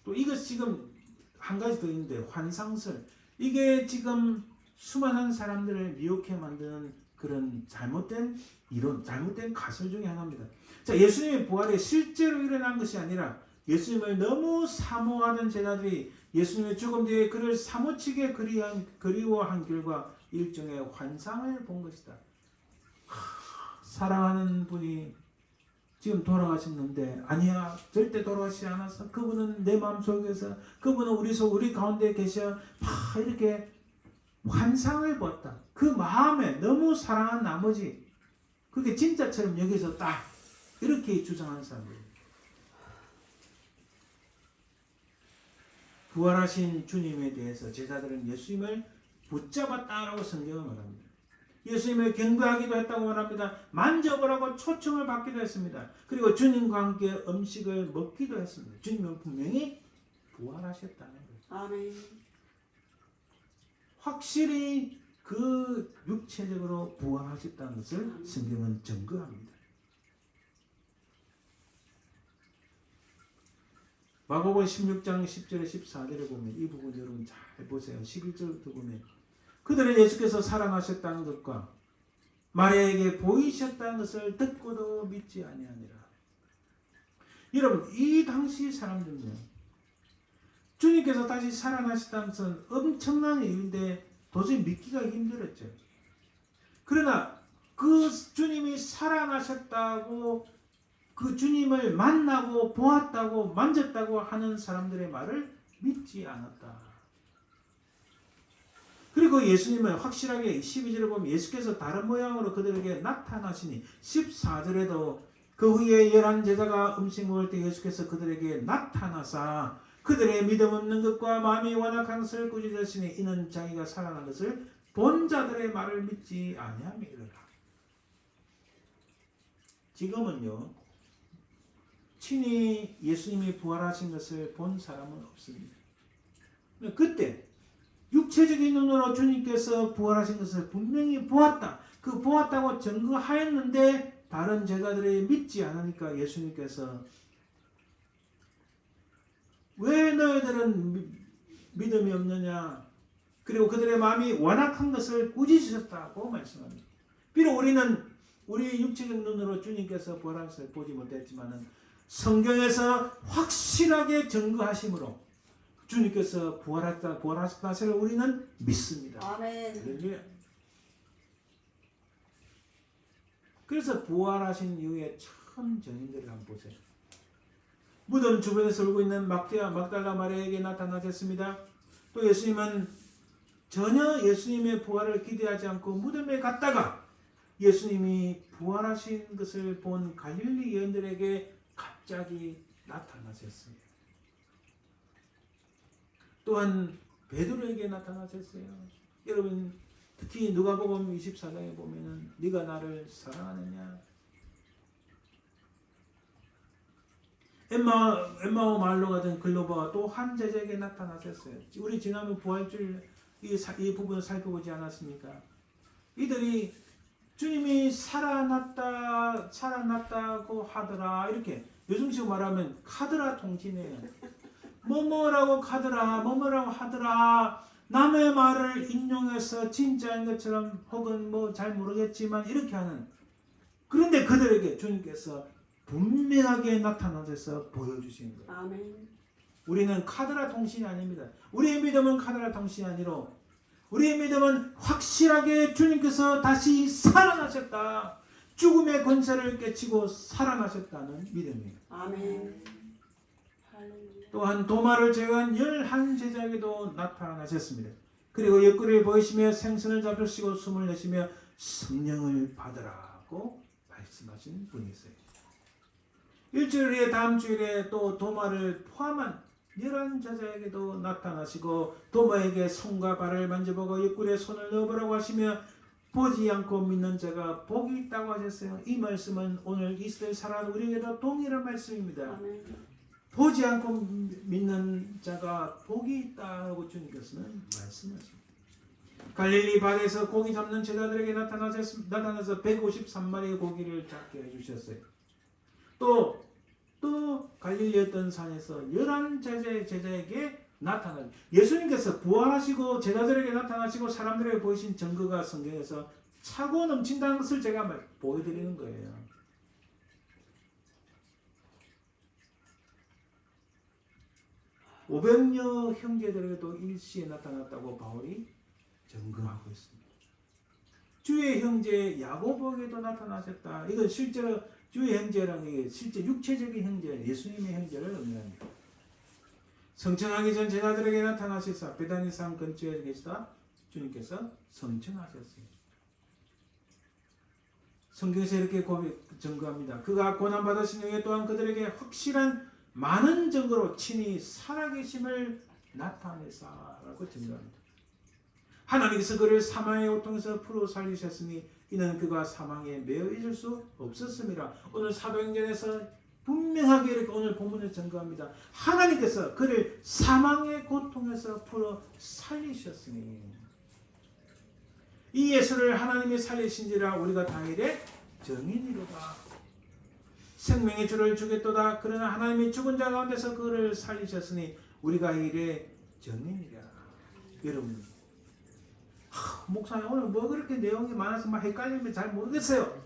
또 이것 지금 한 가지 더 있는데, 환상설. 이게 지금 수많은 사람들을 미혹해 만드는 그런 잘못된 이론, 잘못된 가설 중에 하나입니다. 자, 예수님의 부활이 실제로 일어난 것이 아니라 예수님을 너무 사모하는 제자들이 예수님의 죽음 뒤에 그를 사무치게 그리워한 결과 일종의 환상을 본 것이다. 사랑하는 분이 지금 돌아가셨는데, 아니야, 절대 돌아가시지 않았어. 그분은 내 마음속에서, 그분은 우리 가운데 계셔. 이렇게 환상을 봤다. 그 마음에 너무 사랑한 나머지 그게 진짜처럼 여기서 딱 이렇게 주장하는 사람들. 부활하신 주님에 대해서 제자들은 예수님을 붙잡았다라고 성경을 말합니다. 예수님을 경배하기도 했다고 말합니다. 만져보라고 초청을 받기도 했습니다. 그리고 주님과 함께 음식을 먹기도 했습니다. 주님은 분명히 부활하셨다는 거예요. 아멘. 확실히 그 육체적으로 부활하셨다는 것을 성경은 증거합니다. 마가복음 16장 10절에 14절에 보면 이 부분 여러분 잘 보세요. 11절부터 보면 그들은 예수께서 살아나셨다는 것과 마리아에게 보이셨다는 것을 듣고도 믿지 아니하니라. 여러분, 이 당시 사람들은요, 주님께서 다시 살아나셨다는 것은 엄청난 일인데 도저히 믿기가 힘들었죠. 그러나 그 주님이 살아나셨다고, 그 주님을 만나고 보았다고 만졌다고 하는 사람들의 말을 믿지 않았다. 그리고 예수님은 확실하게 12절에 보면 예수께서 다른 모양으로 그들에게 나타나시니, 14절에도 그 후에 11 제자가 음식 먹을 때 예수께서 그들에게 나타나사 그들의 믿음 없는 것과 마음이 완악한 것을 꾸짖으시니, 이는 자기가 살아난 것을 본 자들의 말을 믿지 아니함이라. 지금은요, 친히 예수님이 부활하신 것을 본 사람은 없습니다. 그때 육체적인 눈으로 주님께서 부활하신 것을 분명히 보았다. 그 보았다고 증거하였는데 다른 제자들이 믿지 않으니까 예수님께서 왜 너희들은 믿음이 없느냐, 그리고 그들의 마음이 완악한 것을 꾸짖으셨다고 말씀합니다. 비록 우리는 우리 육체적 눈으로 주님께서 부활하신 것을 보지 못했지만 성경에서 확실하게 증거하심으로 주님께서 부활하셨다는 사실을 우리는 믿습니다. 아멘. 그래서 부활하신 이후에 참 증인들을 한번 보세요. 무덤 주변에서 울고 있는 막달라 마리아에게 나타나셨습니다. 또 예수님은 전혀 예수님의 부활을 기대하지 않고 무덤에 갔다가 예수님이 부활하신 것을 본 갈릴리 여인들에게 갑자기 나타나셨습니다. 또한 베드로에게 나타나셨어요. 여러분, 특히 누가복음 24장에 보면은 네가 나를 사랑하느냐. 엠마오 마을로 가던 글로바와 또 한 제자에게 나타나셨어요. 우리 지난번 부활절 이 부분을 살펴보지 않았습니까? 이들이 주님이 살아났다고 하더라, 이렇게 요즘식으로 말하면 카드라 통신이에요. 뭐뭐라고 하더라, 남의 말을 인용해서 진짜인 것처럼, 혹은 뭐 잘 모르겠지만 이렇게 하는. 그런데 그들에게 주님께서 분명하게 나타나셔서 보여주신 거예요. 아멘. 우리는 카드라 통신이 아닙니다. 우리의 믿음은 카드라 통신이 아니라 우리의 믿음은 확실하게 주님께서 다시 살아나셨다, 죽음의 권세를 깨치고 살아나셨다는 믿음이에요. 아멘. 또한 도마를 제거한 11제자에게도 나타나셨습니다. 그리고 옆구리를 보이시며 생선을 잡수시고 숨을 내쉬며 성령을 받으라고 말씀하신 분이세요. 일주일 후에 다음 주일에 또 도마를 포함한 11제자에게도 나타나시고 도마에게 손과 발을 만져보고 옆구리에 손을 넣어보라고 하시며 보지 않고 믿는 자가 복이 있다고 하셨어요. 이 말씀은 오늘 이스라엘 살아가는 우리에게도 동일한 말씀입니다. 보지 않고 믿는 자가 복이 있다고 주님께서는 말씀하십니다. 갈릴리 바다에서 고기 잡는 제자들에게 나타나서 153마리의 고기를 잡게 해주셨어요. 또 갈릴리 어떤 산에서 11제자의 제자에게 나타나요. 예수님께서 부활하시고 제자들에게 나타나시고 사람들에게 보이신 증거가 성경에서 차고 넘친다는 것을 제가 보여드리는 거예요. (500여) 형제들에게도 일시에 나타났다고 바울이 증거하고 있습니다. 주의 형제 야고보에게도 나타나셨다. 이건 실제로 주의 형제라는 게 실제 육체적인 형제, 예수님의 형제를 의미합니다. 성천하기 전 제자들에게 나타나셔서 베다니 산 근처에 계시다 주님께서 성천하셨습니다. 성경에서 이렇게 증거합니다. 그가 고난받으신 후에 또한 그들에게 확실한 많은 증거로 친히 살아계심을 나타내사라고 증거합니다. 하나님께서 그를 사망의 고통에서 풀어 살리셨으니 이는 그가 사망에 매여 있을 수 없었습니다. 오늘 사도행전에서 분명하게 이렇게 오늘 본문을 증거합니다. 하나님께서 그를 사망의 고통에서 풀어 살리셨으니 이 예수를 하나님이 살리신지라 우리가 다 이래 증인이로다. 생명의 주를 주겠도다. 그러나 하나님이 죽은 자 가운데서 그를 살리셨으니 우리가 이래 증인이라. 여러분, 목사님 오늘 뭐 그렇게 내용이 많아서 막 헷갈리면 잘 모르겠어요.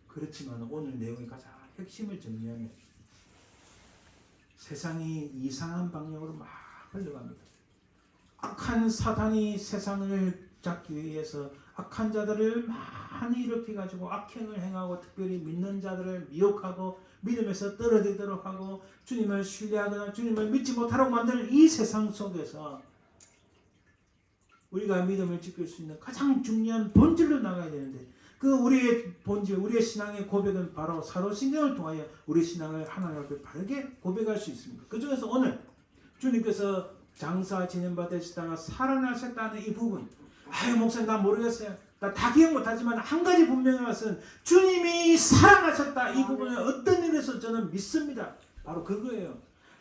그렇지만 오늘 내용이 가장 핵심을 정리하면 세상이 이상한 방향으로 막 흘러갑니다. 악한 사단이 세상을 잡기 위해서 악한 자들을 많이 일으켜가지고 악행을 행하고 특별히 믿는 자들을 미혹하고 믿음에서 떨어지도록 하고 주님을 신뢰하거나 주님을 믿지 못하라고 만드는 이 세상 속에서 우리가 믿음을 지킬 수 있는 가장 중요한 본질로 나가야 되는데 그 우리의 본질, 우리의 신앙의 고백은 바로 사도신경을 통하여 우리 신앙을 하나님 앞에 바르게 고백할 수 있습니다. 그 중에서 오늘 주님께서 장사 진행받으시다가 살아나셨다는 이 부분, 아유 목사님 나 모르겠어요. 나 다 기억 못하지만 한 가지 분명한 것은 주님이 살아나셨다. 이 부분은 어떤 일에서 저는 믿습니다. 바로 그거예요.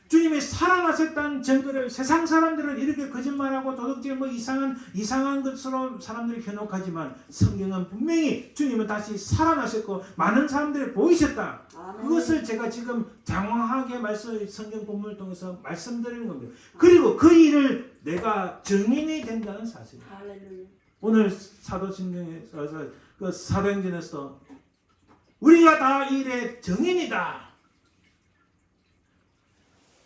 주님이 살아나셨다는 증거를 세상 사람들은 이렇게 거짓말하고 도덕질 뭐 이상한 것으로 사람들이 현혹하지만 성경은 분명히 주님은 다시 살아나셨고 많은 사람들이 보이셨다. 그것을 제가 지금 장황하게 성경 본문을 통해서 말씀드리는 겁니다. 그리고 그 일을 내가 증인이 된다는 사실. 오늘 사도신경에서 그 사도행전에서 우리가 다 이 일의 증인이다.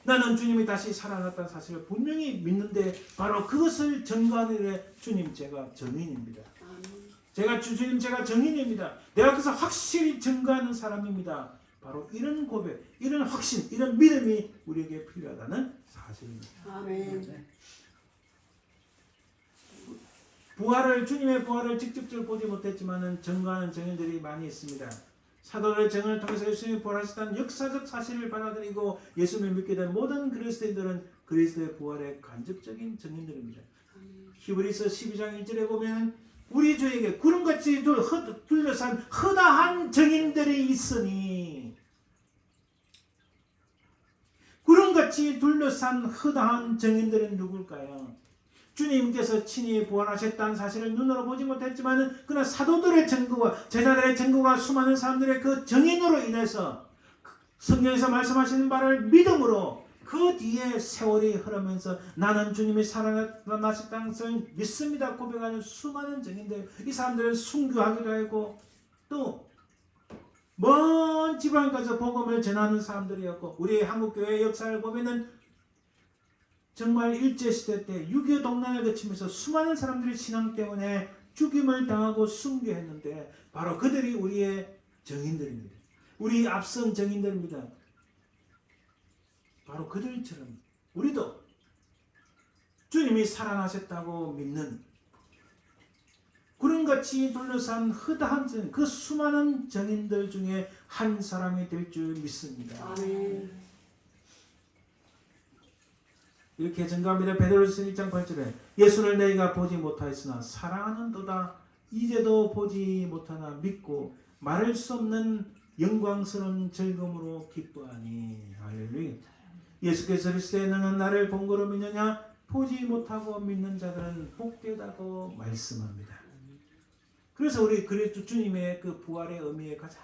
나는 주님이 다시 살아났다는 사실을 분명히 믿는데 바로 그것을 증거하는 일에 주님 제가 증인입니다. 주님 제가 증인입니다. 내가 그래서 확실히 증거하는 사람입니다. 바로 이런 고백, 이런 확신, 이런 믿음이 우리에게 필요하다는 사실입니다. 아멘. 주님의 부활을 직접적으로 보지 못했지만 증거하는 증인들이 많이 있습니다. 사도들의 증언을 통해서 예수님이 부활하셨다는 역사적 사실을 받아들이고 예수님을 믿게 된 모든 그리스도인들은 그리스도의 부활의 간접적인 증인들입니다. 히브리서 12장 1절에 보면 우리 주에게 구름같이 둘러싼 허다한 증인들이 있으니 구름같이 둘러싼 허다한 증인들은 누굴까요? 주님께서 친히 부활하셨다는 사실을 눈으로 보지 못했지만 그러나 사도들의 증거와 제자들의 증거가 수많은 사람들의 그 증인으로 인해서 성경에서 말씀하시는 바를 믿음으로 그 뒤에 세월이 흐르면서 나는 주님이 살아나셨다는 것을 믿습니다 고백하는 수많은 증인들, 이 사람들은 순교하기도 하고 또 먼 지방까지 복음을 전하는 사람들이었고 우리 한국교회의 역사를 보면은 정말 일제시대 때 6.25 동란을 거치면서 수많은 사람들이 신앙 때문에 죽임을 당하고 순교했는데 바로 그들이 우리의 증인들입니다. 우리 앞선 정인들입니다. 바로 그들처럼 우리도 주님이 살아나셨다고 믿는 구름같이 둘러싼 허다한 정, 그 수많은 정인들 중에 한 사람이 될 줄 믿습니다. 아멘. 이렇게 증거합니다. 베드로전서 1장 8절에 예수를 너희가 보지 못하였으나 사랑하는도다 이제도 보지 못하나 믿고 말할 수 없는 영광스러운 즐거움으로 기뻐하니. 할렐루야. 예수께서 이르시되 너는 나를 본 거로 믿느냐? 보지 못하고 믿는 자들은 복되다고 말씀합니다. 그래서 우리 그리스도 주님의 그 부활의 의미에 가장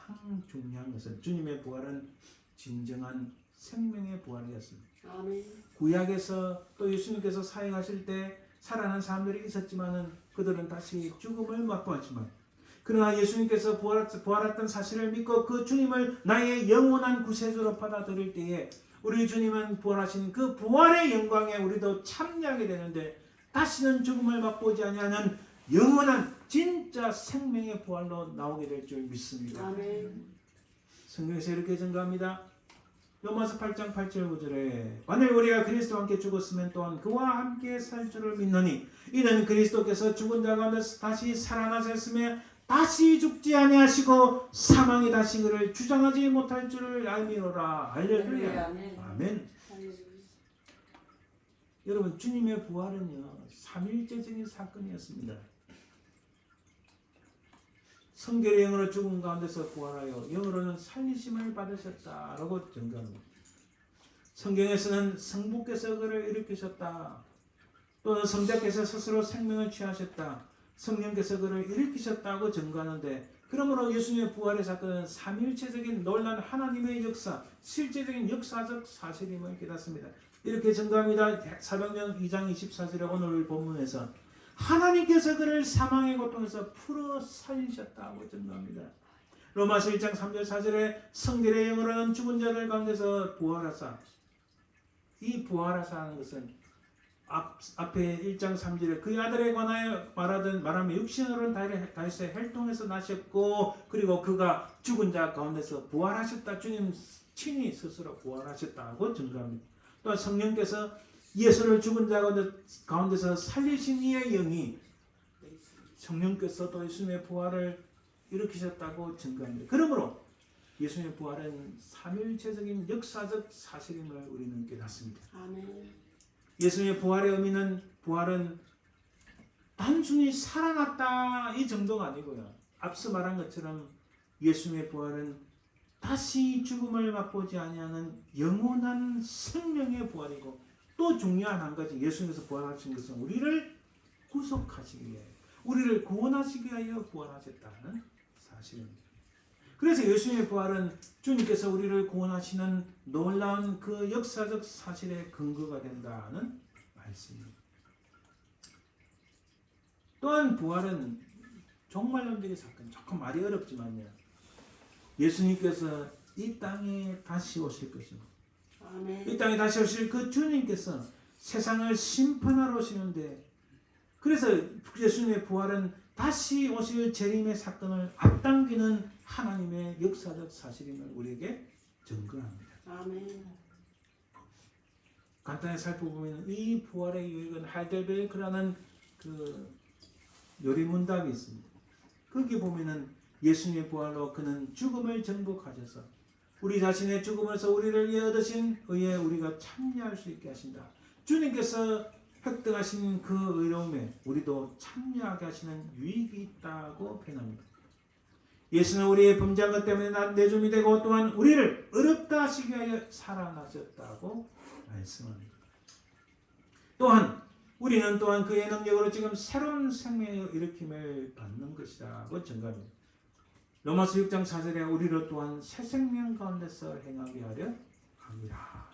중요한 것은 주님의 부활은 진정한 생명의 부활이었습니다. 아멘. 구약에서 또 예수님께서 사역하실 때 살아난 사람들이 있었지만은 그들은 다시 죽음을 맛보았지만 그러나 예수님께서 부활했던 사실을 믿고 그 주님을 나의 영원한 구세주로 받아들일 때에 우리 주님은 부활하신 그 부활의 영광에 우리도 참여하게 되는데 다시는 죽음을 맛보지 아니하는 영원한 진짜 생명의 부활로 나오게 될 줄 믿습니다. 아멘. 성경에서 이렇게 증거합니다. 로마서 8장 8절 9절에 만일 우리가 그리스도와 함께 죽었으면 또한 그와 함께 살 줄을 믿노니 이는 그리스도께서 죽은 자 가운데서 다시 살아나셨으며 다시 죽지 아니하시고 사망이 다시 그를 주장하지 못할 줄을 알미노라. 할렐루야. 아멘. 여러분 주님의 부활은요 삼일체적인 사건이었습니다. 성결의 영으로 죽은 가운데서 부활하여 영으로는 살리심을 받으셨다라고 증거합니다. 성경에서는 성부께서 그를 일으키셨다. 또는 성자께서 스스로 생명을 취하셨다. 성령께서 그를 일으키셨다고 증거하는데 그러므로 예수님의 부활의 사건은 삼일체적인 놀라운 하나님의 역사, 실제적인 역사적 사실임을 깨닫습니다. 이렇게 증거합니다. 사도행전 2장 24절에 오늘 본문에서 하나님께서 그를 사망의 고통에서 풀어 살리셨다고 증거합니다. 로마서 1장 3절 4절에 성결의 영으로는 죽은 자들 가운데서 부활하사, 이 부활하사 하는 것은 앞에 1장 3절에 그의 아들에 관하여 말하며 육신으로는 다윗의 혈통에서 나셨고 그리고 그가 죽은 자 가운데서 부활하셨다. 주님 친히 스스로 부활하셨다고 증거합니다. 또 성령께서 예수를 죽은 자 가운데서 살리신 이의 영이 성령께서도 예수님의 부활을 일으키셨다고 증거합니다. 그러므로 예수님의 부활은 삼일체적인 역사적 사실임을 우리는 깨닫습니다. 아멘. 예수님의 부활의 의미는 부활은 단순히 살아났다 이 정도가 아니고요. 앞서 말한 것처럼 예수님의 부활은 다시 죽음을 맛보지 아니하는 영원한 생명의 부활이고 또 중요한 한 가지 예수님께서 부활하신 것은 우리를 구속하시기 위해 우리를 구원하시기 위하여 부활하셨다는 사실입니다. 그래서 예수님의 부활은 주님께서 우리를 구원하시는 놀라운 그 역사적 사실의 근거가 된다는 말씀입니다. 또한 부활은 종말론적인 사건, 조금 말이 어렵지만요. 예수님께서 이 땅에 다시 오실 것입니다. 아멘. 이 땅에 다시 오실 그 주님께서 세상을 심판하러 오시는데 그래서 예수님의 부활은 다시 오실 재림의 사건을 앞당기는 하나님의 역사적 사실임을 우리에게 증거합니다. 아멘. 간단히 살펴보면 이 부활의 유익은 하이델베르크라는 그 요리문답이 있습니다. 거기 보면은 예수님의 부활로 그는 죽음을 정복하셔서 우리 자신의 죽음에서 우리를 위해 얻으신 의에 우리가 참여할 수 있게 하신다. 주님께서 획득하신 그 의로움에 우리도 참여하게 하시는 유익이 있다고 표현합니다. 예수는 우리의 범죄한 것 때문에 내줌이 되고 또한 우리를 어렵다 하시기 위하여 살아나셨다고 말씀합니다. 또한 우리는 또한 그의 능력으로 지금 새로운 생명의 일으킴을 받는 것이라고 증거합니다. 로마서 6장 4절에 우리로 또한 새 생명 가운데서 행하게 하려 합니다.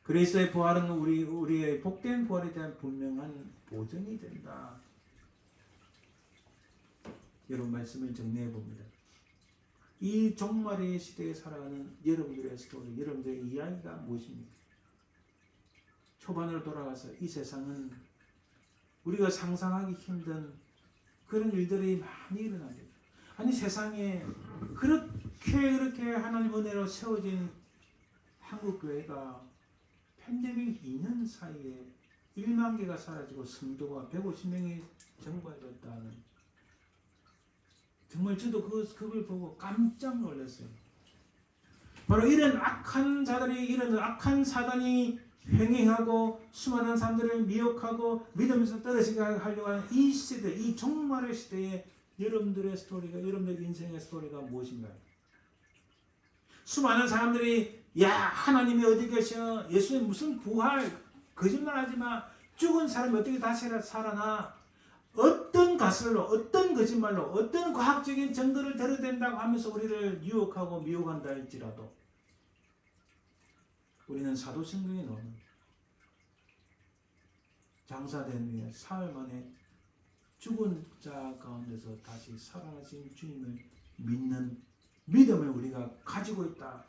그리스도의 부활은 우리의 복된 부활에 대한 분명한 보증이 된다. 여러분 말씀을 정리해 봅니다. 이 종말의 시대에 살아가는 여러분들의 스토리, 여러분들의 이야기가 무엇입니까? 초반으로 돌아가서 이 세상은 우리가 상상하기 힘든 그런 일들이 많이 일어나죠. 아니 세상에 그렇게 하나님 은혜로 세워진 한국교회가 팬데믹 2년 사이에 1만 개가 사라지고 성도가 150명이 정발됐다는, 정말 저도 그걸 보고 깜짝 놀랐어요. 바로 이런 악한 자들이, 이런 악한 사단이 횡행하고 수많은 사람들을 미혹하고 믿으면서 떨어지게 하려고 하는 이 시대, 이 종말의 시대에 여러분들의 스토리가, 여러분들의 인생의 스토리가 무엇인가요? 수많은 사람들이 야, 하나님이 어디 계셔? 예수님 무슨 부활? 거짓말하지 마. 죽은 사람이 어떻게 다시 살아나? 어떤 가설로, 어떤 거짓말로, 어떤 과학적인 증거를 들어댄다고 하면서 우리를 유혹하고 미혹한다 할지라도 우리는 사도성경에 나오는 장사된 후에 사흘 만에 죽은 자 가운데서 다시 살아나신 주님을 믿는 믿음을 우리가 가지고 있다,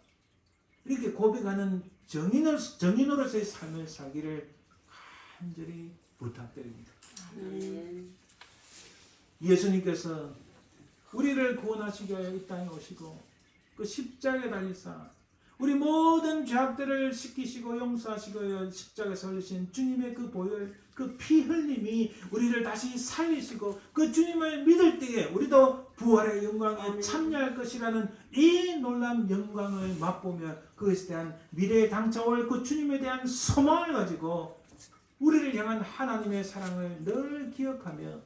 이렇게 고백하는 정인으로서의 삶을 살기를 간절히 부탁드립니다. 예수님께서 우리를 구원하시기 위하여 이 땅에 오시고 그 십자가에 달리사 우리 모든 죄악들을 씻기시고 용서하시고 십자가에서 흘리신 주님의 그 보혈, 그 피 흘림이 우리를 다시 살리시고 그 주님을 믿을 때에 우리도 부활의 영광에 참여할 것이라는 이 놀라운 영광을 맛보며 그것에 대한 미래에 당차올 그 주님에 대한 소망을 가지고 우리를 향한 하나님의 사랑을 늘 기억하며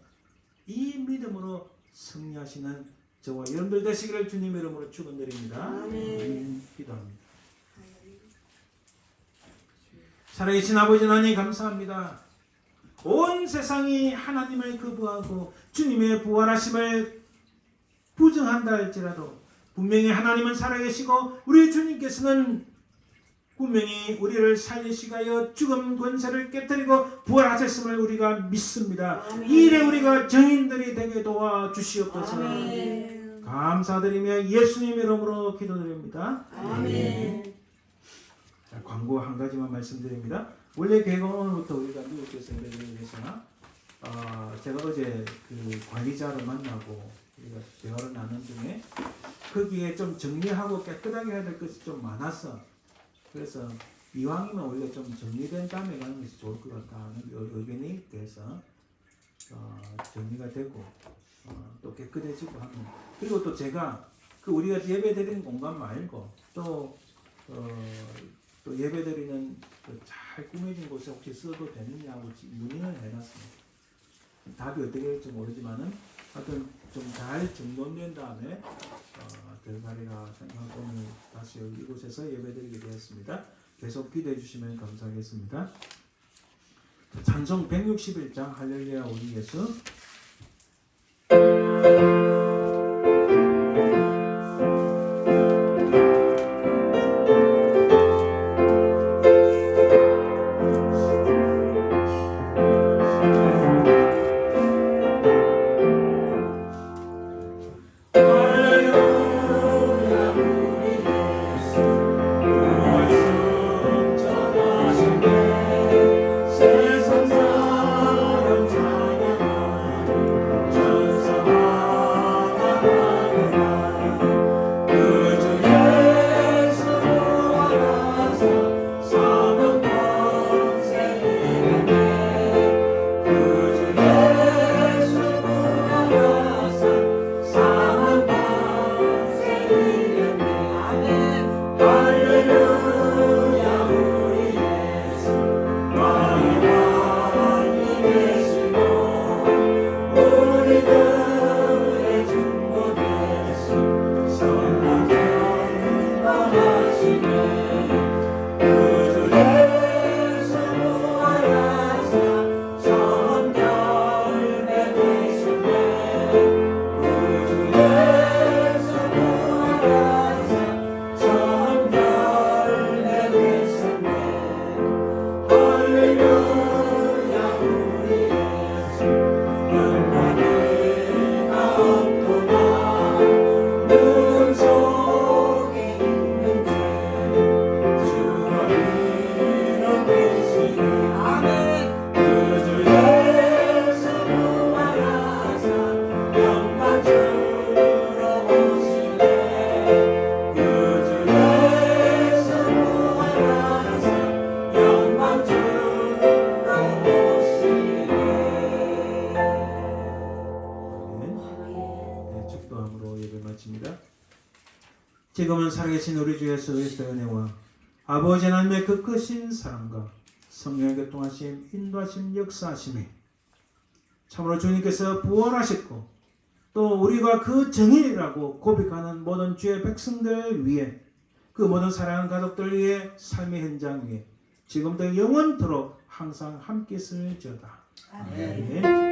이 믿음으로 승리하시는 저와 여러분들 되시기를 주님의 이름으로 축원드립니다. 아멘. 기도합니다. 살아계신 아버지 하나님 감사합니다. 온 세상이 하나님을 거부하고 주님의 부활하심을 부정한다 할지라도 분명히 하나님은 살아계시고 우리 주님께서는 분명히 우리를 살리시기 위하여 죽음 권세를 깨뜨리고 부활하셨음을 우리가 믿습니다. 이 일에 우리가 증인들이 되게 도와주시옵소서. 아멘. 감사드리며 예수님 이름으로 기도드립니다. 아멘. 자, 광고 한 가지만 말씀드립니다. 원래 개강부터 우리가 미국에서 예배를 해서 제가 어제 그 관리자를 만나고 우리가 대화를 나눈 중에 거기에 좀 정리하고 깨끗하게 해야 될 것이 좀 많았어. 그래서 이왕이면 원래 좀 정리된 다음에 가는 것이 좋을 것 같다는 의견이 돼서 정리가 되고 또 깨끗해지고 하면, 그리고 또 제가 그 우리가 예배드리는 공간 말고 또 예배드리는 잘 꾸며진 곳에 혹시 써도 되느냐고 문의를 해놨습니다. 답이 어떻게 될지 모르지만은 하여튼 좀 잘 정돈된 다음에 들어가리라 생각하고 오늘 다시 이곳에서 예배드리게 되었습니다. 계속 기도해 주시면 감사하겠습니다. 찬송 161장 할렐루야 우리 예수. 지금은 살아계신 우리 주 예수 그리스도의 은혜와 아버지 하나님의 그 크신 사랑과 성령의 교통하심, 인도하심, 역사하심이 참으로 주님께서 부활하셨고 또 우리가 그 정인이라고 고백하는 모든 주의 백성들 위해 그 모든 사랑하는 가족들 위해 삶의 현장 위에 지금도 영원토록 항상 함께 있을지어다. 아멘. 아멘.